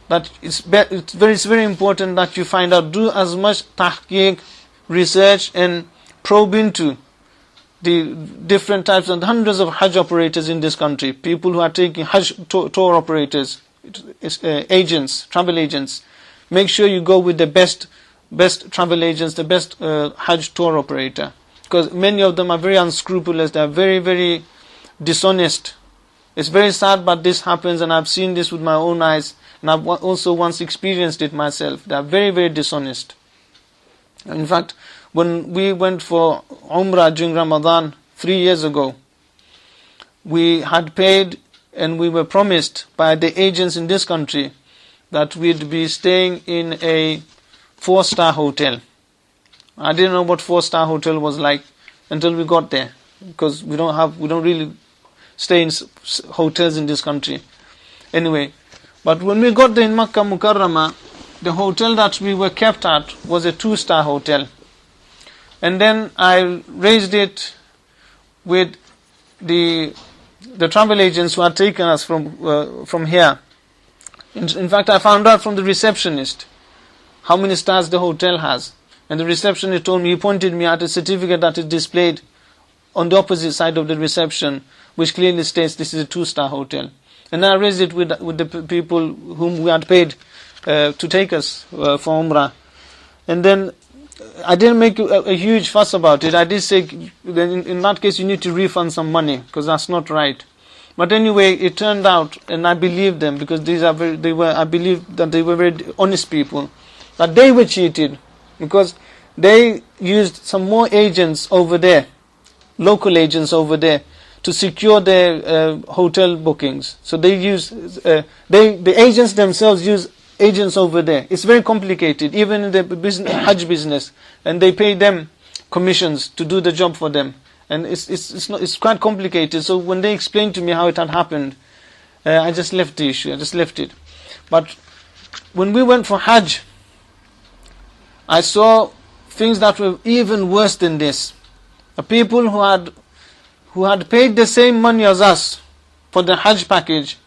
that it's very important that you find out, do as much tahqiq, research and probe into the different types and hundreds of Hajj operators in this country, people who are taking Hajj tour operators, agents, travel agents. Make sure you go with the best travel agents, the best Hajj tour operator, because many of them are very unscrupulous, they are very, very dishonest. It's very sad, but this happens, and I've seen this with my own eyes, and I've also once experienced it myself. They are very, very dishonest. In fact, when we went for Umrah during Ramadan 3 years ago, we had paid and we were promised by the agents in this country that we'd be staying in a 4-star hotel. I didn't know what 4-star hotel was like until we got there, because we don't really stay in hotels in this country. Anyway, but when we got there in Makkah Mukarramah, the hotel that we were kept at was a 2-star hotel. And then I raised it with the travel agents who had taken us from here. In fact, I found out from the receptionist how many stars the hotel has. And the receptionist told me, he pointed me at a certificate that is displayed on the opposite side of the reception, which clearly states this is a 2-star hotel. And I raised it with the people whom we had paid to take us for Umrah. And then I didn't make a huge fuss about it. I did say, in that case you need to refund some money, because that's not right. But anyway, it turned out, and I believed them, because I believed that they were very honest people, that they were cheated, because they used some more agents over there, local agents over there, to secure their hotel bookings. So they use the agents themselves use agents over there. It's very complicated, even in the Hajj business, and they pay them commissions to do the job for them, and it's quite complicated. So when they explained to me how it had happened, I just left the issue. I just left it. But when we went for Hajj, I saw things that were even worse than this. The people who had paid the same money as us for the Hajj package,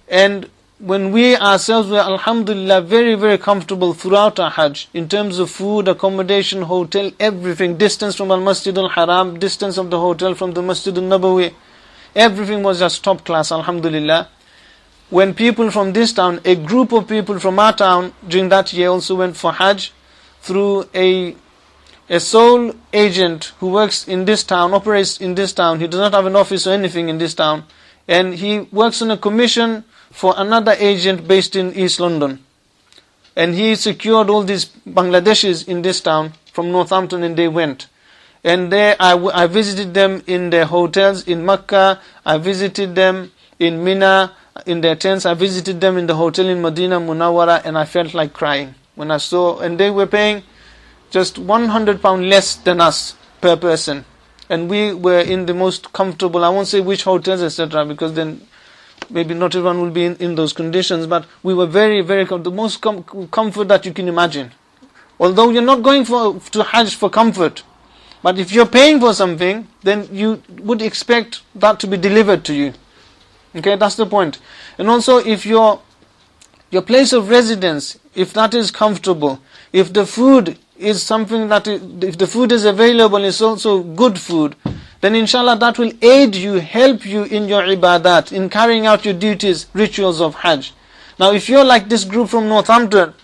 and when we ourselves were, alhamdulillah, very, very comfortable throughout our Hajj, in terms of food, accommodation, hotel, everything, distance from Al-Masjid Al-Haram, distance of the hotel from the Masjid Al-Nabawi, everything was just top class, alhamdulillah. When people from this town, a group of people from our town during that year also went for Hajj through a sole agent who works in this town, operates in this town. He does not have an office or anything in this town, and he works on a commission for another agent based in East London. And he secured all these Bangladeshis in this town from Northampton, and they went. And there I visited them in their hotels in Makkah, I visited them in Mina, in their tents, I visited them in the hotel in Medina Munawwara, and I felt like crying when I saw, and they were paying just £100 less than us per person. And we were in the most comfortable, I won't say which hotels, etc., because then maybe not everyone will be in those conditions, but we were very, very the most comfort that you can imagine. Although you're not going to Hajj for comfort, but if you're paying for something, then you would expect that to be delivered to you. Okay, that's the point. And also, if your place of residence, if that is comfortable, if the food is something if the food is available, it's also good food, then inshallah that will aid you, help you in your ibadat, in carrying out your duties, rituals of Hajj. Now if you're like this group from Northampton,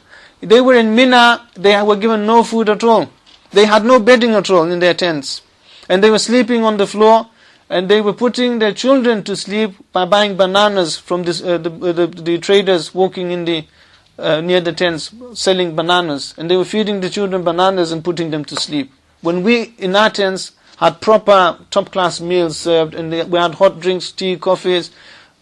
they were in Mina, they were given no food at all. They had no bedding at all in their tents. And they were sleeping on the floor, and they were putting their children to sleep by buying bananas from the traders walking in near the tents, selling bananas. And they were feeding the children bananas and putting them to sleep. When we, in our tents, had proper top-class meals served, and we had hot drinks, tea, coffees,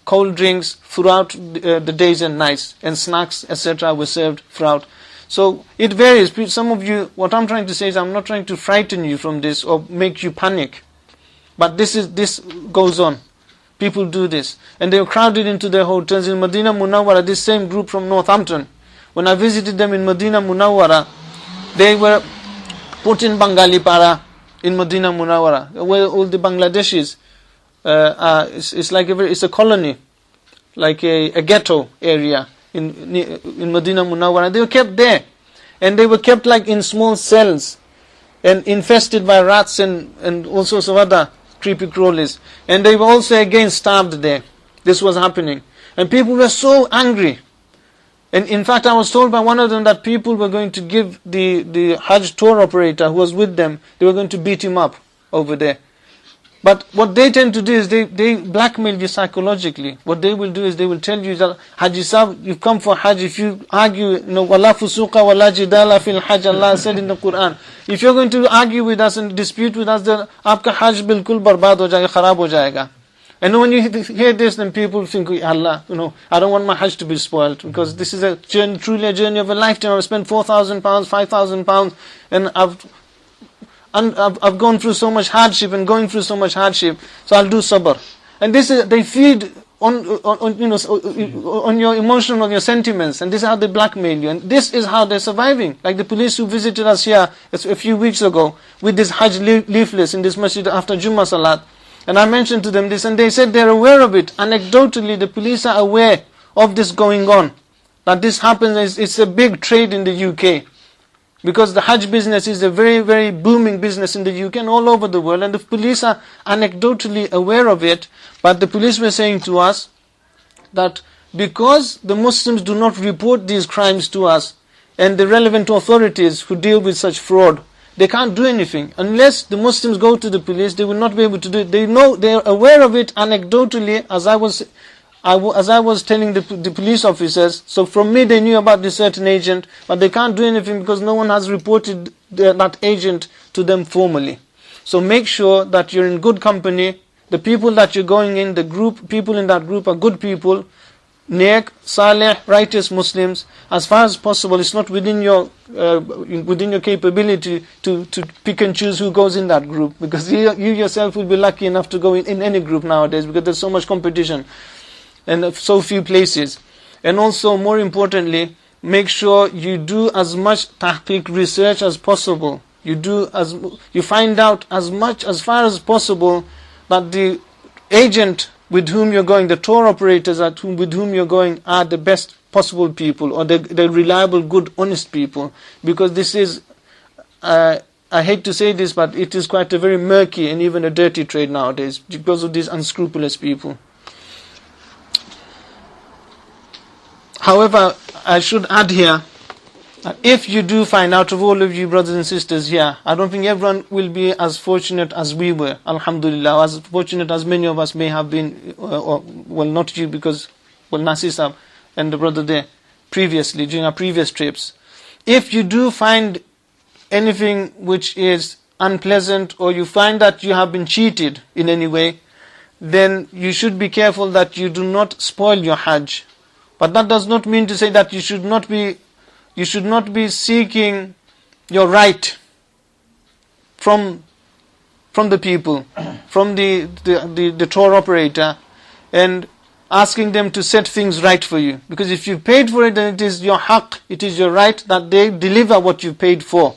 cold drinks throughout the days and nights, and snacks, etc. were served throughout. So it varies. Some of you, what I'm trying to say is, I'm not trying to frighten you from this or make you panic, but this goes on. People do this, and they were crowded into their hotels in Medina Munawwara. This same group from Northampton, When I visited them in Medina Munawwara, they were put in Bengali para in Medina Munawwara, where all the Bangladeshis it's like it's a colony, like a ghetto area in Medina Munawwara. They were kept there, and they were kept like in small cells, and infested by rats and all sorts of other creepy crawlies. And they were also again starved there. This was happening, and people were so angry. And in fact, I was told by one of them that people were going to give the Hajj tour operator who was with them, they were going to beat him up over there. But what they tend to do is they blackmail you psychologically. What they will do is they will tell you that, Haji Sahib, you've come for Hajj. If you argue, wala fusuqa wala jidala fil Hajj, Allah said in the Quran. If you're going to argue with us and dispute with us, then aapka Hajj bilkul barbad ho jayega, kharab ho jayega. And when you hear this, then people think, Allah, I don't want my Hajj to be spoiled, because this is a journey, truly a journey of a lifetime. I've spent £4,000, £5,000, and I've gone through so much hardship and going through so much hardship, so I'll do sabr. And this is, they feed on your emotion, on your sentiments, and this is how they blackmail you, and this is how they're surviving. Like the police who visited us here a few weeks ago with this Hajj leaflets in this masjid after Jummah Salat. And I mentioned to them this, and they said they're aware of it. Anecdotally, the police are aware of this going on. That this happens, it's a big trade in the UK. Because the Hajj business is a very, very booming business in the UK and all over the world. And the police are anecdotally aware of it. But the police were saying to us that because the Muslims do not report these crimes to us, and the relevant authorities who deal with such fraud, they can't do anything. Unless the Muslims go to the police, they will not be able to do it. They know, they are aware of it anecdotally, as I was telling the police officers. So from me they knew about this certain agent, but they can't do anything because no one has reported that agent to them formally. So make sure that you're in good company. The people that you're going in, the group, people in that group are good people, Neek, Saleh, righteous Muslims. As far as possible, it's not within your capability to pick and choose who goes in that group, because you yourself will be lucky enough to go in any group nowadays, because there's so much competition and so few places. And also, more importantly, make sure you do as much tahqiq research as possible. You find out as far as possible that the agent with whom you're going, the tour operators with whom you're going, are the best possible people, or the reliable, good, honest people. Because this is, I hate to say this, but it is quite a very murky and even a dirty trade nowadays, because of these unscrupulous people. However, I should add here, if you do find out of all of you brothers and sisters here, I don't think everyone will be as fortunate as we were, alhamdulillah, as fortunate as many of us may have been, well, not you, because, Nasir Sahab and the brother there, previously, during our previous trips. If you do find anything which is unpleasant, or you find that you have been cheated in any way, then you should be careful that you do not spoil your Hajj. But that does not mean to say that you should not be seeking your right from the people, from the tour operator, and asking them to set things right for you. Because if you paid for it, then it is your haqq, it is your right that they deliver what you paid for.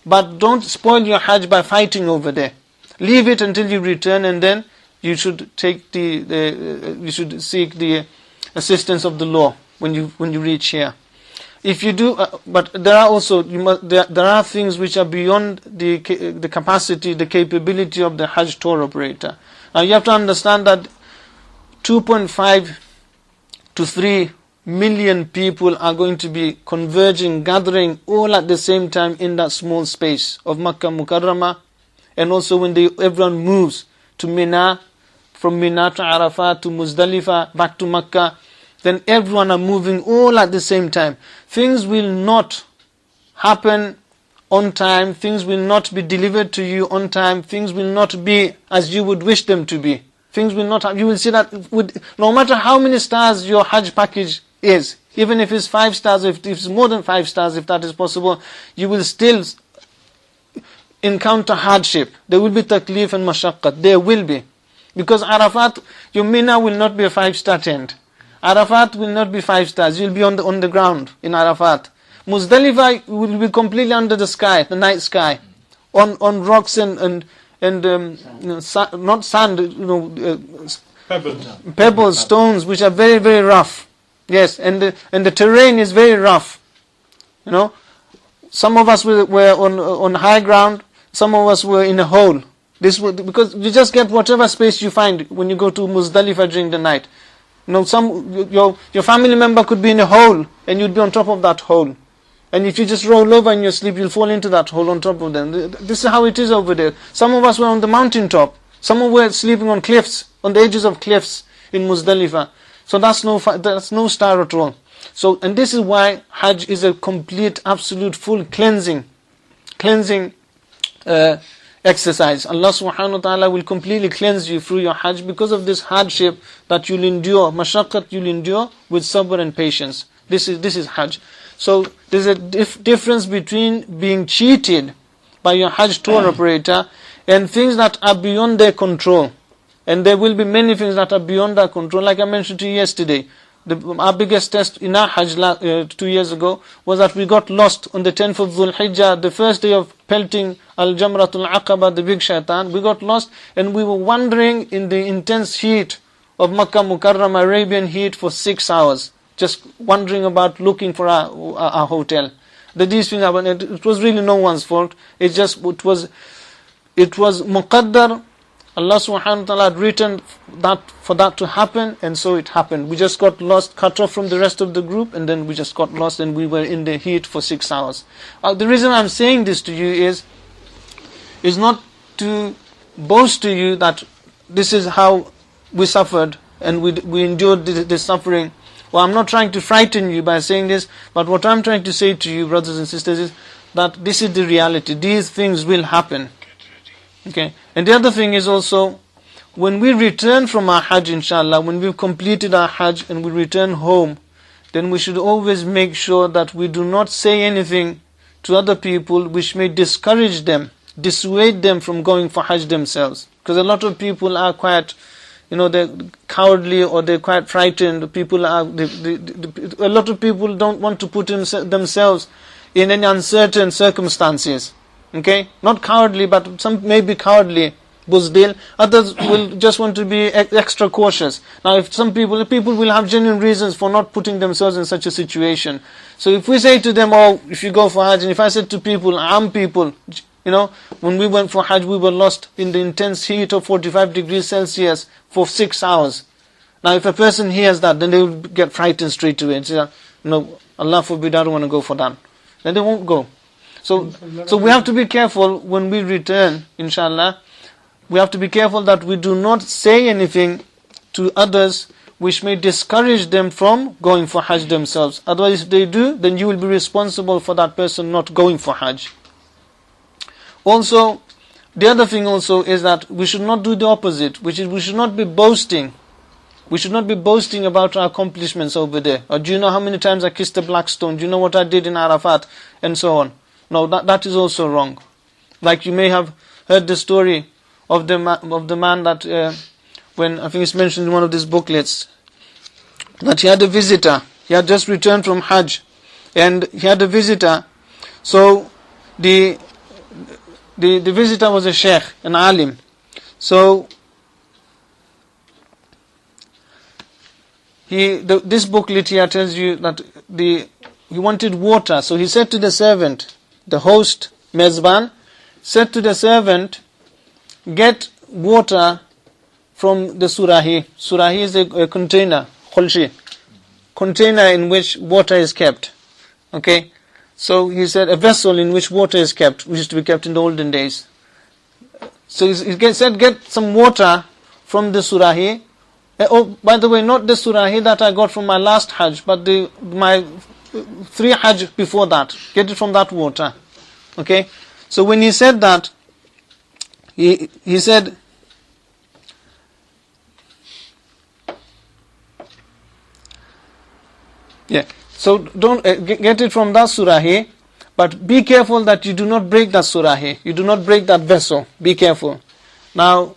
But don't spoil your Hajj by fighting over there. Leave it until you return, and then you should take you should seek the assistance of the law when you reach here. If you do, but there are also there are things which are beyond the capacity, the capability of the Hajj tour operator. Now you have to understand that 2.5 to 3 million people are going to be converging, gathering all at the same time in that small space of Makkah Mukarramah, and also when everyone moves to Mina, from Mina to Arafat to Muzdalifah, back to Makkah, then everyone are moving all at the same time. Things will not happen on time, things will not be delivered to you on time, things will not be as you would wish them to be. Things will not have, you will see that no matter how many stars your Hajj package is, even if it's 5 stars, if it's more than 5 stars, if that is possible, you will still encounter hardship. There will be taklif and mashaqqat, there will be. Because Arafat, your Mina will not be a 5-star tent. Arafat will not be 5 stars. You'll be on the ground in Arafat. Muzdalifah will be completely under the sky, the night sky, on rocks and not sand, pebbles, stones, which are very, very rough. Yes, and the terrain is very rough. Some of us were on high ground. Some of us were in a hole. Because you just get whatever space you find when you go to Muzdalifah during the night. Your family member could be in a hole, and you'd be on top of that hole. And if you just roll over in your sleep, you'll fall into that hole on top of them. This is how it is over there. Some of us were on the mountain top. Some of us were sleeping on cliffs, on the edges of cliffs in Muzdalifah. So that's no star at all. So, and this is why Hajj is a complete, absolute, full cleansing exercise. Allah subhanahu wa ta'ala will completely cleanse you through your Hajj because of this hardship that you'll endure, mashaqqat you'll endure with sabr and patience. This is Hajj. So there's a difference between being cheated by your Hajj tour operator and things that are beyond their control. And there will be many things that are beyond our control. Like I mentioned to you yesterday, our biggest test in our Hajj 2 years ago was that we got lost on the 10th of Dhul Hijjah, the first day of pelting Al-Jamratul Aqaba, the big shaitan. We got lost and we were wandering in the intense heat of Makkah Mukarram, Arabian heat for 6 hours. Just wandering about looking for our hotel. These things happened. It was really no one's fault. It was muqaddar. Allah subhanahu wa ta'ala had written that for that to happen, and so it happened. We just got lost, cut off from the rest of the group, and then we just got lost and we were in the heat for 6 hours. The reason I'm saying this to you is not to boast to you that this is how we suffered and we endured this suffering. Well, I'm not trying to frighten you by saying this, but what I'm trying to say to you, brothers and sisters, is that this is the reality. These things will happen. Okay. And the other thing is also, when we return from our Hajj, inshallah, when we've completed our Hajj and we return home, then we should always make sure that we do not say anything to other people which may discourage them, dissuade them from going for Hajj themselves. Because a lot of people are quite, they're cowardly or they're quite frightened. A lot of people don't want to put themselves in any uncertain circumstances. Okay, not cowardly, but some may be cowardly, buzdil. Others will just want to be extra cautious. Now, if people will have genuine reasons for not putting themselves in such a situation. So if we say to them, oh, if you go for Hajj, and if I said to people, people, when we went for Hajj, we were lost in the intense heat of 45 degrees Celsius for 6 hours. Now, if a person hears that, then they will get frightened straight away and say, no, Allah forbid, I don't want to go for that. Then they won't go. So we have to be careful when we return, inshallah. We have to be careful that we do not say anything to others which may discourage them from going for Hajj themselves. Otherwise, if they do, then you will be responsible for that person not going for Hajj. Also, the other thing also is that we should not do the opposite, which is we should not be boasting. We should not be boasting about our accomplishments over there. Or do you know how many times I kissed a black stone? Do you know what I did in Arafat? And so on. No, that is also wrong. Like you may have heard the story of the man that when I think it's mentioned in one of these booklets, that he had a visitor. He had just returned from Hajj, and he had a visitor. So the visitor was a Shaykh, an alim. So this booklet here tells you that he wanted water. So he said to the servant, the host, Mezban, said to the servant, get water from the surahi. Surahi is a container, khulshi, container in which water is kept. Okay? So he said, a vessel in which water is kept, which used to be kept in the olden days. So he said, get some water from the surahi. Oh, by the way, not the surahi that I got from my last Hajj, but my 3 Hajj before that. Get it from that water. Okay? So when he said that, he said, so don't get it from that surahi, but be careful that you do not break that surahi. You do not break that vessel. Be careful. Now,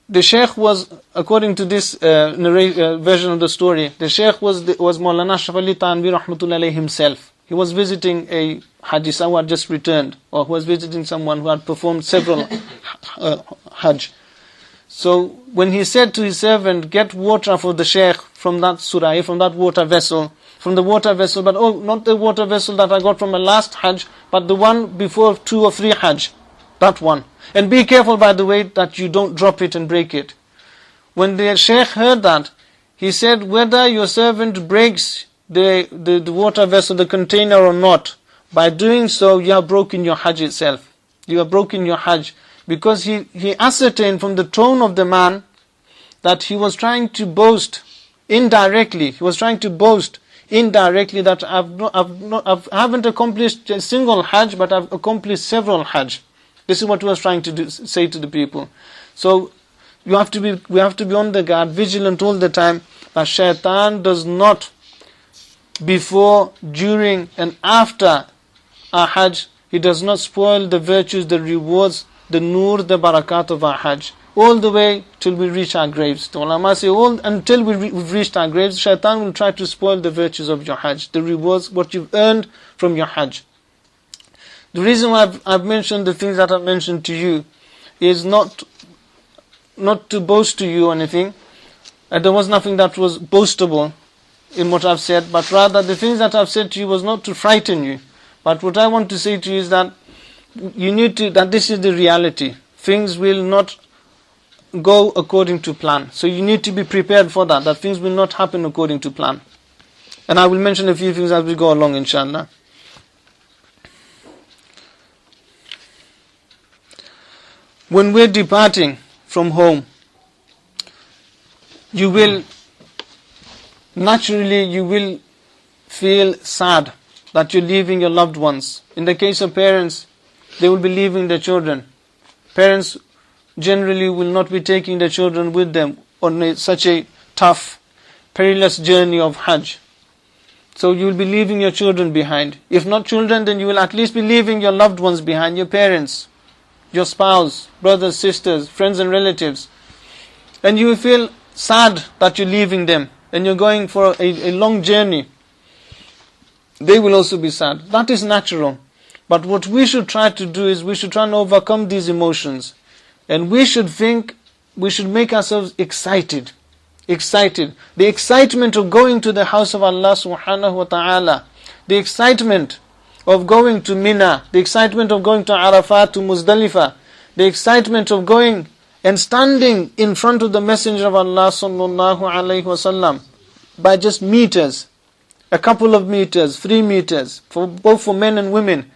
the Shaykh was, according to this version of the story, the Shaykh was Mawlana Ashraf Tanvi Rahmatullah himself. He was visiting a Hajj who had just returned, or who was visiting someone who had performed several Hajj. So when he said to his servant, get water for the Shaykh from that surah, from that water vessel, but not the water vessel that I got from my last Hajj, but the one before 2 or 3 Hajj, that one. And be careful, by the way, that you don't drop it and break it. When the Shaykh heard that, he said, whether your servant breaks the water vessel, the container or not, by doing so, you have broken your Hajj itself. You have broken your Hajj. Because he ascertained from the tone of the man that he was trying to boast indirectly. He was trying to boast indirectly that I haven't accomplished a single Hajj, but I've accomplished several Hajj. This is what he was trying to say to the people. So we have to be on the guard, vigilant all the time, that shaitan does not, before, during and after our Hajj, he does not spoil the virtues, the rewards, the nur, the barakat of our Hajj, all the way till we reach our graves. The ulama say, until we've reached our graves, shaitan will try to spoil the virtues of your Hajj, the rewards, what you've earned from your Hajj. The reason why I've mentioned the things that I've mentioned to you is not to boast to you or anything. There was nothing that was boastable in what I've said, but rather the things that I've said to you was not to frighten you. But what I want to say to you is that that this is the reality. Things will not go according to plan. So you need to be prepared for that things will not happen according to plan. And I will mention a few things as we go along, inshallah. When we're departing from home, you will feel sad that you're leaving your loved ones. In the case of parents, they will be leaving their children. Parents generally will not be taking their children with them on such a tough, perilous journey of Hajj. So you will be leaving your children behind. If not children, then you will at least be leaving your loved ones behind, your parents, your spouse, brothers, sisters, friends and relatives. And you will feel sad that you're leaving them and you're going for a long journey. They will also be sad. That is natural. But what we should try to do is we should try and overcome these emotions. And we should make ourselves excited. The excitement of going to the house of Allah subhanahu wa ta'ala. The excitement of going to Mina. The excitement of going to Arafat, to Muzdalifah. The excitement of going and standing in front of the Messenger of Allah sallallahu alayhi wa sallam by just meters. A couple of meters, 3 meters, both for men and women.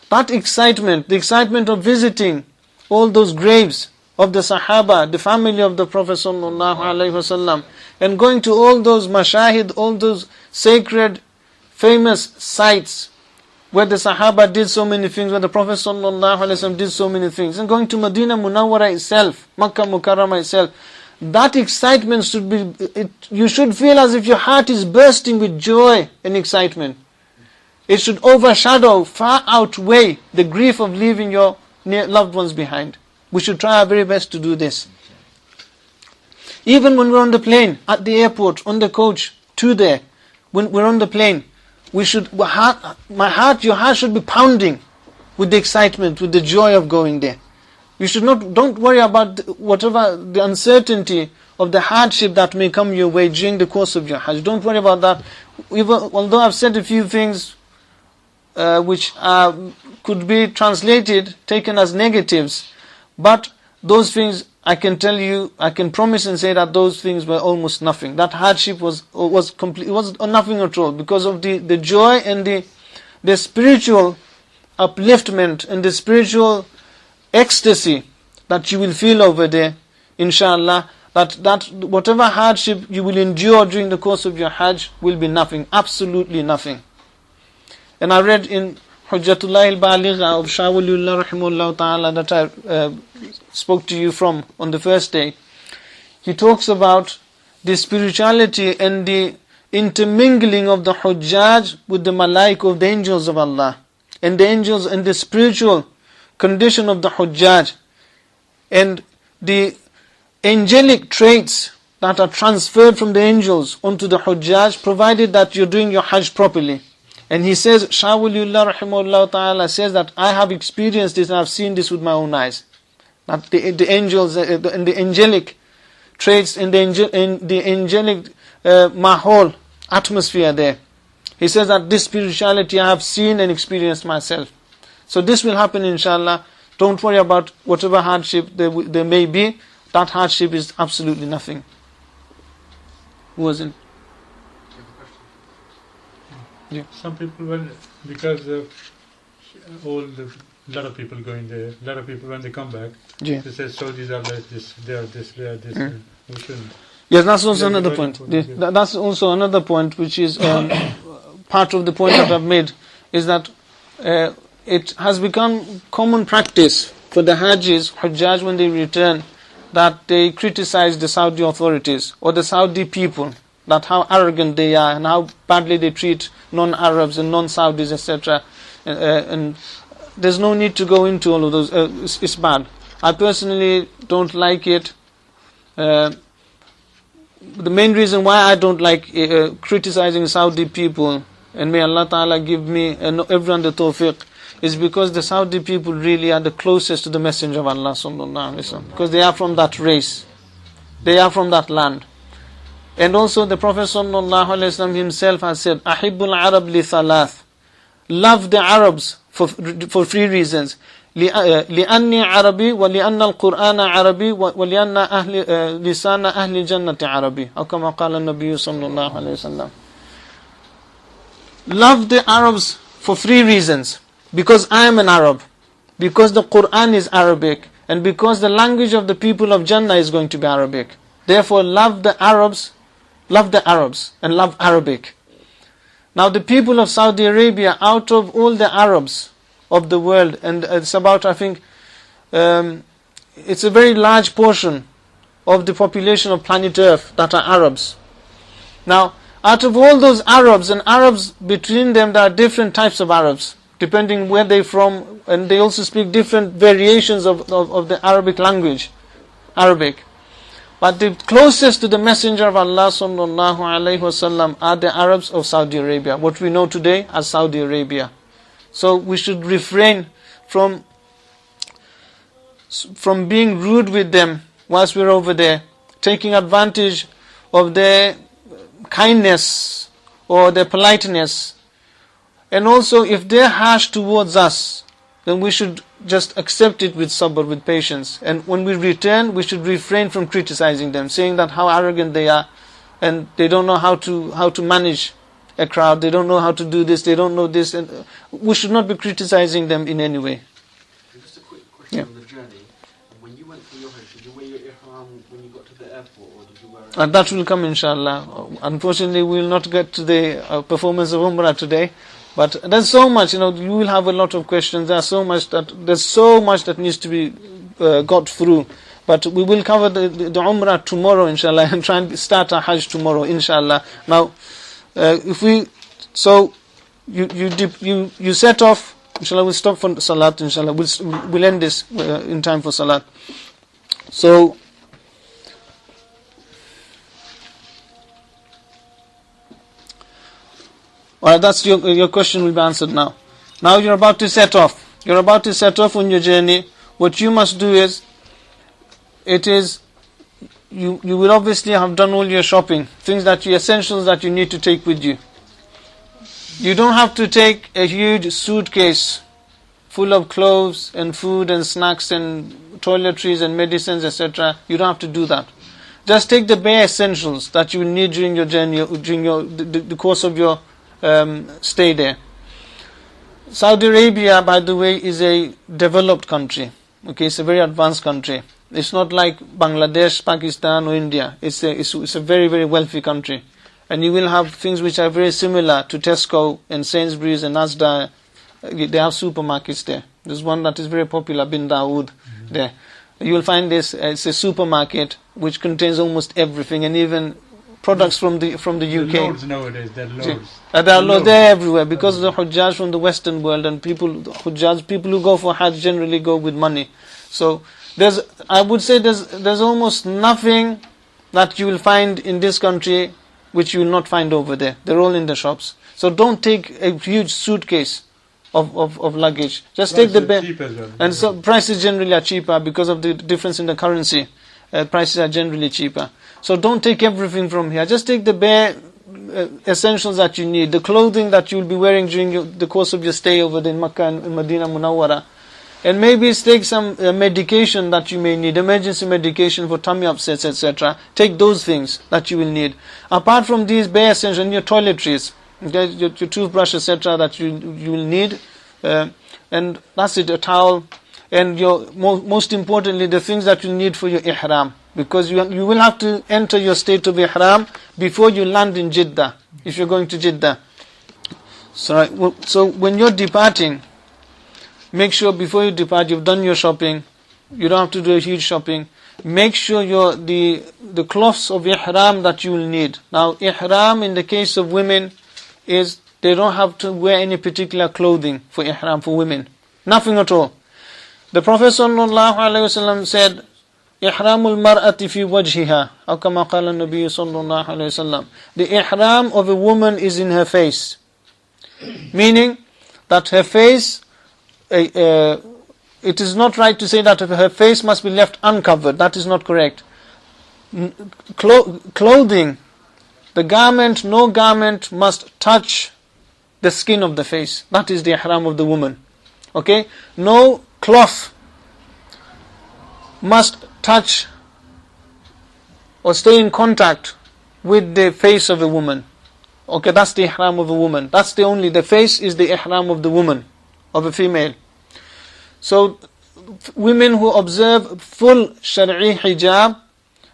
That excitement, the excitement of visiting all those graves of the Sahaba, the family of the Prophet sallallahu alaihi wasallam, and going to all those mashahid, all those sacred, famous sites where the Sahaba did so many things, where the Prophet sallallahu alaihi wasallam did so many things, and going to Medina Munawwara itself, Makkah Mukarramah itself. That excitement you should feel as if your heart is bursting with joy and excitement. It should overshadow, far outweigh the grief of leaving your loved ones behind. We should try our very best to do this. Even when we're on the plane, at the airport, on the coach, to there, when we're on the plane, your heart should be pounding with the excitement, with the joy of going there. Don't worry about whatever the uncertainty of the hardship that may come your way during the course of your Hajj. Don't worry about that. Although I've said a few things which could be translated, taken as negatives, but those things I can tell you, I can promise and say that those things were almost nothing. That hardship was complete. It was nothing at all, because of the joy and the spiritual upliftment and the spiritual ecstasy that you will feel over there, inshallah. That whatever hardship you will endure during the course of your Hajj will be nothing, absolutely nothing. And I read in Hujjatullah al-Baligha of Shah Waliullah rahimahullah ta'ala that I spoke to you from on the first day. He talks about the spirituality and the intermingling of the Hujjaj with the Malaik of the angels of Allah, and the angels and the spiritual condition of the Hujjaj, and the angelic traits that are transferred from the angels onto the Hujjaj, provided that you're doing your Hajj properly. And he says, Shah Waliullah rahimahullah ta'ala says that I have experienced this and I've seen this with my own eyes. That the angels and the angelic traits in the angelic mahol, atmosphere there. He says that this spirituality I have seen and experienced myself. So this will happen inshallah. Don't worry about whatever hardship there may be. That hardship is absolutely nothing. Who was it? Yeah. Some people, because of lot of people going there, a lot of people when they come back, Yeah. they say Saudis are like this, they are this, they are this. We shouldn't. Yes, that's also another point. That's also another point, which is part of the point that I've made, is that it has become common practice for the Hujjaj when they return, that they criticize the Saudi authorities or the Saudi people, that how arrogant they are and how badly they treat non-Arabs and non-Saudis, etc. And there's no need to go into all of those. It's bad. I personally don't like it. The main reason why I don't like criticizing Saudi people, and may Allah Ta'ala give me and everyone the tawfiq, is because the Saudi people really are the closest to the Messenger of Allah sallallahu alaihi wasallam, because they are from that race, they are from that land. And also the Prophet sallallahu alaihi wasallam himself has said, Ahibbul Arab li thalath, love the Arabs for 3 reasons. لأني عربي ولأن القرآن عربي ولأن لسان أهل الجنة عربي أو كما قال النبي صلى الله عليه وسلم. Love the Arabs for 3 reasons. Because I am an Arab, because the Quran is Arabic, and because the language of the people of Jannah is going to be Arabic. Therefore love the Arabs and love Arabic. Now the people of Saudi Arabia, out of all the Arabs of the world, and it's about, I think, it's a very large portion of the population of planet Earth that are Arabs. Now, out of all those Arabs, and Arabs between them, there are different types of Arabs, depending where they're from, and they also speak different variations of the Arabic language, Arabic. But the closest to the Messenger of Allah sallallahu alaihi wasallam are the Arabs of Saudi Arabia, what we know today as Saudi Arabia. So we should refrain from being rude with them whilst we're over there, taking advantage of their kindness or their politeness. And also, if they're harsh towards us, then we should just accept it with sabr, with patience. And when we return, we should refrain from criticizing them, saying that how arrogant they are, and they don't know how to manage a crowd, they don't know how to do this, they don't know this, and we should not be criticizing them in any way. Just a quick question on the journey. When you went for your Hajj, did you wear your ihram when you got to the airport, or did you wear it? That will come inshallah. Unfortunately, we will not get to the performance of Umrah today. But there's so much, you will have a lot of questions. There's so much that needs to be got through. But we will cover the Umrah tomorrow, inshallah, and try and start our Hajj tomorrow, inshallah. Now, you set off, inshallah, we'll stop for Salat, inshallah. We'll end this in time for Salat. So, alright, that's your question will be answered now. Now you're about to set off. You're about to set off on your journey. What you must do is, you will obviously have done all your shopping, essentials that you need to take with you. You don't have to take a huge suitcase full of clothes and food and snacks and toiletries and medicines, etc. You don't have to do that. Just take the bare essentials that you will need during your journey, during the course of your stay there. Saudi Arabia, by the way, is a developed country. Okay, it's a very advanced country. It's not like Bangladesh, Pakistan or India. It's a very, very wealthy country. And you will have things which are very similar to Tesco and Sainsbury's and Asda. They have supermarkets there. There's one that is very popular, Bin Dawood, there. You will find this, it's a supermarket which contains almost everything, and even products from the UK. Loads nowadays, there are loads. They're everywhere because of the Hujjaj from the Western world, and people who go for Hajj generally go with money. So I would say there's almost nothing that you will find in this country which you will not find over there. They're all in the shops. So don't take a huge suitcase of luggage. Just take the bare. And so prices generally are cheaper because of the difference in the currency. Prices are generally cheaper. So don't take everything from here. Just take the bare essentials that you need. The clothing that you will be wearing during the course of your stay over there in Makkah and Medina Munawwara. And maybe take some medication that you may need, emergency medication for tummy upsets, etc. Take those things that you will need. Apart from these bare essentials, and your toiletries, okay, your toothbrush, etc. that you will need, and that's it, a towel, and your most importantly, the things that you need for your ihram, because you will have to enter your state of ihram before you land in Jeddah, if you're going to Jeddah. So when you're departing, make sure before you depart you've done your shopping. You don't have to do a huge shopping. Make sure the cloths of ihram that you will need. Now ihram in the case of women is they don't have to wear any particular clothing for ihram for women. Nothing at all. The Prophet ﷺ said, Ihramul mar'ati fi wajhiha, aw kama qala an-nabiy sallallahu alayhi wasallam. The ihram of a woman is in her face. Meaning that her face, it is not right to say that her face must be left uncovered. That is not correct. Clothing, the garment, no garment must touch the skin of the face. That is the ihram of the woman. Okay? No cloth must touch or stay in contact with the face of a woman. Okay, that's the ihram of a woman. The face is the ihram of the woman, of a female. So, women who observe full Shari'i hijab,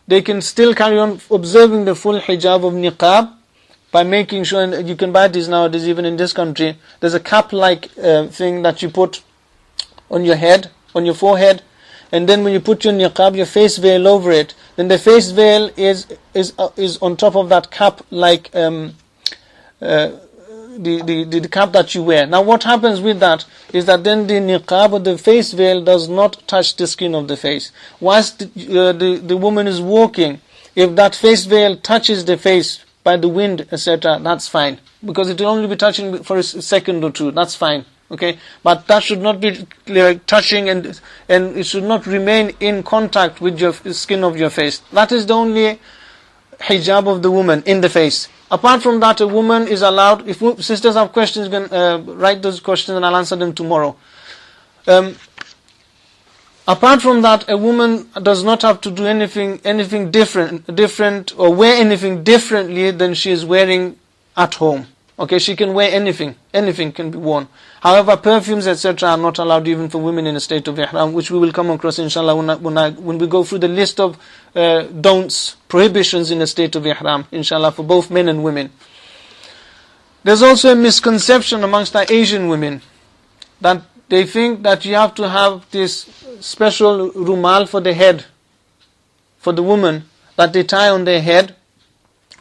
they can still carry on observing the full hijab of niqab by making sure, and you can buy these nowadays even in this country, there's a cap-like thing that you put on your head, on your forehead, and then when you put your niqab, your face veil over it, then the face veil is on top of that cap-like the cap that you wear. Now what happens with that is that then the niqab or the face veil does not touch the skin of the face. Whilst the woman is walking, if that face veil touches the face by the wind, etc., that's fine. Because it will only be touching for a second or two, that's fine. Okay, but that should not be touching and it should not remain in contact with your skin of your face. That is the only hijab of the woman in the face. Apart from that, a woman is allowed, if sisters have questions, you can write those questions and I'll answer them tomorrow. Apart from that, a woman does not have to do anything different or wear anything differently than she is wearing at home. Okay, she can wear anything can be worn. However, perfumes, etc. are not allowed even for women in a state of ihram, which we will come across inshallah when we go through the list of don'ts, prohibitions in a state of ihram, inshallah, for both men and women. There's also a misconception amongst the Asian women that they think that you have to have this special rumal for the head, for the woman, that they tie on their head,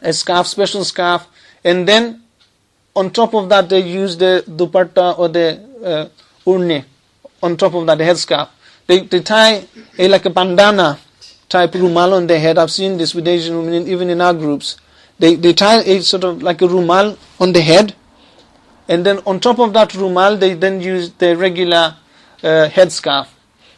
a scarf, special scarf, and then on top of that they use the dupatta or the urni on top of that, the headscarf. They tie like a bandana type rumal on their head. I've seen this with Asian women, even in our groups. They tie a sort of like a rumal on the head, and then on top of that rumal they then use the regular headscarf.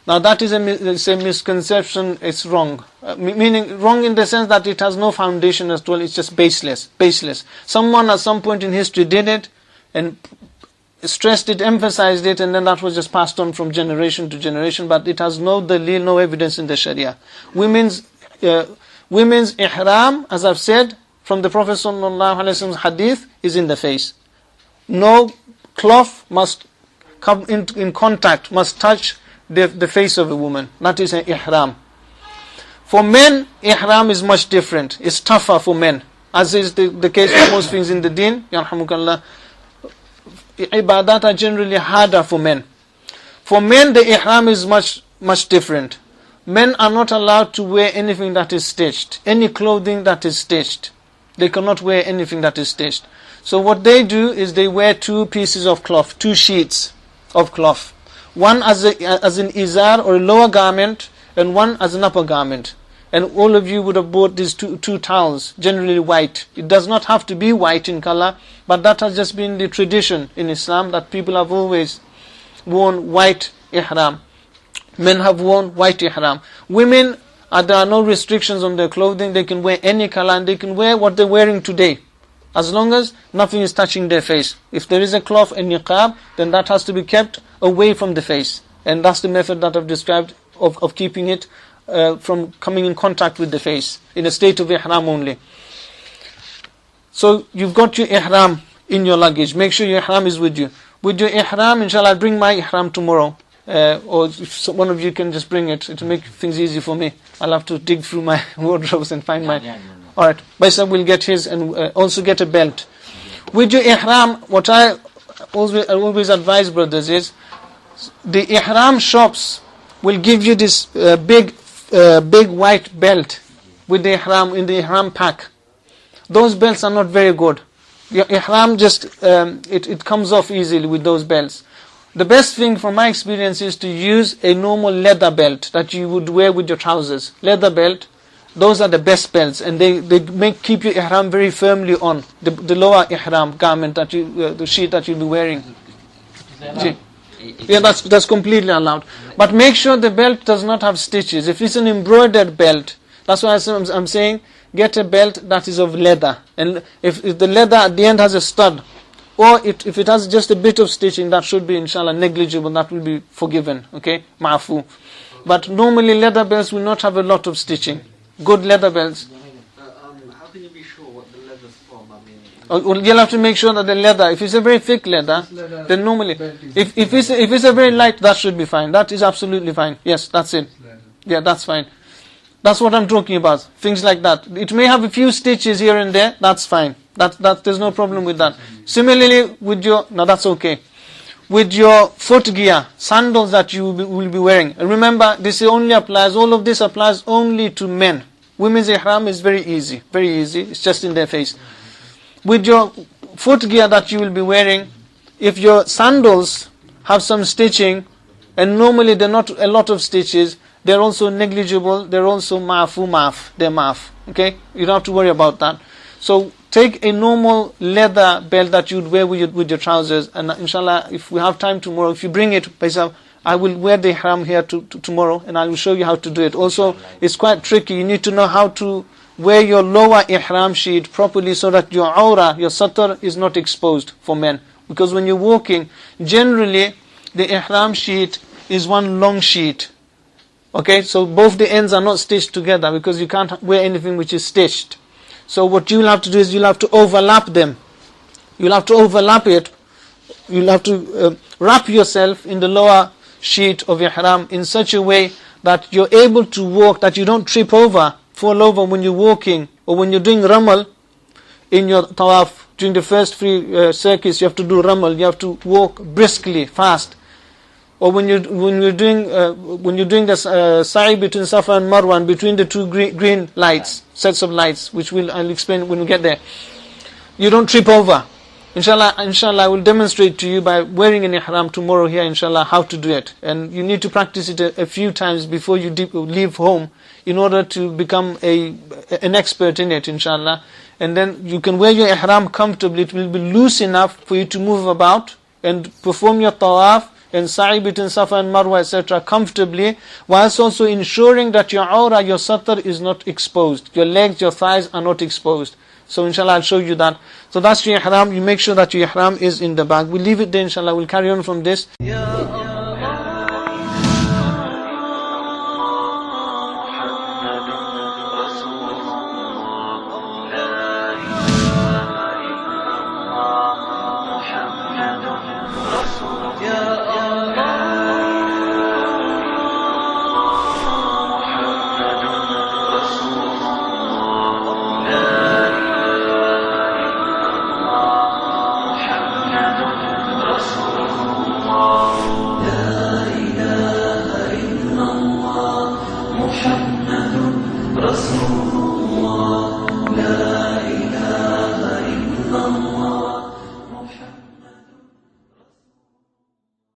Now that is a misconception. It's wrong. Meaning wrong in the sense that it has no foundation at all. It's just baseless. Someone at some point in history did it and stressed it, emphasized it, and then that was just passed on from generation to generation. But it has no dalil, no evidence in the Sharia. Women's ihram, as I've said, from the Prophet ﷺ hadith, is in the face. No cloth must come in contact, must touch the face of a woman. That is an ihram. For men, ihram is much different. It's tougher for men, as is the case for most things in the deen. Yarhamukallah. Ibadat are generally harder for men. For men, the ihram is much different. Men are not allowed to wear anything that is stitched, any clothing that is stitched. They cannot wear anything that is stitched. So what they do is they wear two pieces of cloth, two sheets of cloth. One as an izar or a lower garment, and one as an upper garment. And all of you would have bought these two towels, generally white. It does not have to be white in color, but that has just been the tradition in Islam, that people have always worn white ihram. Men have worn white ihram. Women, there are no restrictions on their clothing. They can wear any color, and they can wear what they're wearing today, as long as nothing is touching their face. If there is a cloth and niqab, then that has to be kept away from the face. And that's the method that I've described of keeping it from coming in contact with the face, in a state of ihram only. So you've got your ihram in your luggage. Make sure your ihram is with you. With your ihram, inshallah, I'll bring my ihram tomorrow. Or if one of you can just bring it, it will make things easy for me. I'll have to dig through my wardrobes and find my... Alright, Baisa will get his, and also get a belt. With your ihram, what I always advise brothers is, the ihram shops will give you this big white belt with the ihram, in the ihram pack. Those belts are not very good. Your ihram just, it comes off easily with those belts. The best thing from my experience is to use a normal leather belt that you would wear with your trousers. Leather belt, those are the best belts, and they keep your ihram very firmly on, the lower ihram garment, that the sheet that you'll be wearing. Yeah, that's completely allowed. But make sure the belt does not have stitches. If it's an embroidered belt, that's why I'm saying, get a belt that is of leather. And if the leather at the end has a stud, or if it has just a bit of stitching, that should be inshallah negligible, that will be forgiven, okay, ma'fu. But normally leather belts will not have a lot of stitching. Good leather belts. How can you be sure what the leather's from? I mean, well, you'll have to make sure that the leather, if it's a very thick leather, then normally, if it's a very light, that should be fine. That is absolutely fine. Yes, that's it. Yeah, that's fine. That's what I'm talking about. Things like that. It may have a few stitches here and there. That's fine. There's no problem with that. Similarly, that's okay. With your foot gear, sandals that you will be wearing. And remember, all of this applies only to men. Women's ihram is very easy. Very easy. It's just in their face. With your foot gear that you will be wearing, if your sandals have some stitching, and normally they're not a lot of stitches, they're also negligible, they're also they're maaf. Okay? You don't have to worry about that. So take a normal leather belt that you'd wear with your trousers, and inshallah, if we have time tomorrow, if you bring it, I will wear the ihram here tomorrow, and I will show you how to do it. Also, it's quite tricky. You need to know how to wear your lower ihram sheet properly, so that your aura, your satar, is not exposed for men. Because when you're walking, generally the ihram sheet is one long sheet. Okay, so both the ends are not stitched together, because you can't wear anything which is stitched. So what you'll have to do is you'll have to overlap them. You'll have to overlap it. You'll have to wrap yourself in the lower sheet of ihram in such a way that you're able to walk, that you don't trip over, fall over when you're walking, or when you're doing ramal in your tawaf. During the first 3 circuits, you have to do ramal. You have to walk briskly, fast. Or when you're doing the sa'i between Safa and Marwa, and between the two green lights, sets of lights, which I'll explain when we get there, you don't trip over. Inshallah, I will demonstrate to you by wearing an ihram tomorrow here, inshallah, how to do it. And you need to practice it a few times before you leave home, in order to become an expert in it, inshallah. And then you can wear your ihram comfortably. It will be loose enough for you to move about and perform your tawaf and sa'i between Safa and Marwa, etc. comfortably, whilst also ensuring that your aura, your satar, is not exposed. Your legs, your thighs are not exposed. So inshallah, I'll show you that. So that's your ihram. You make sure that your ihram is in the bag. We'll leave it there, inshallah. We'll carry on from this.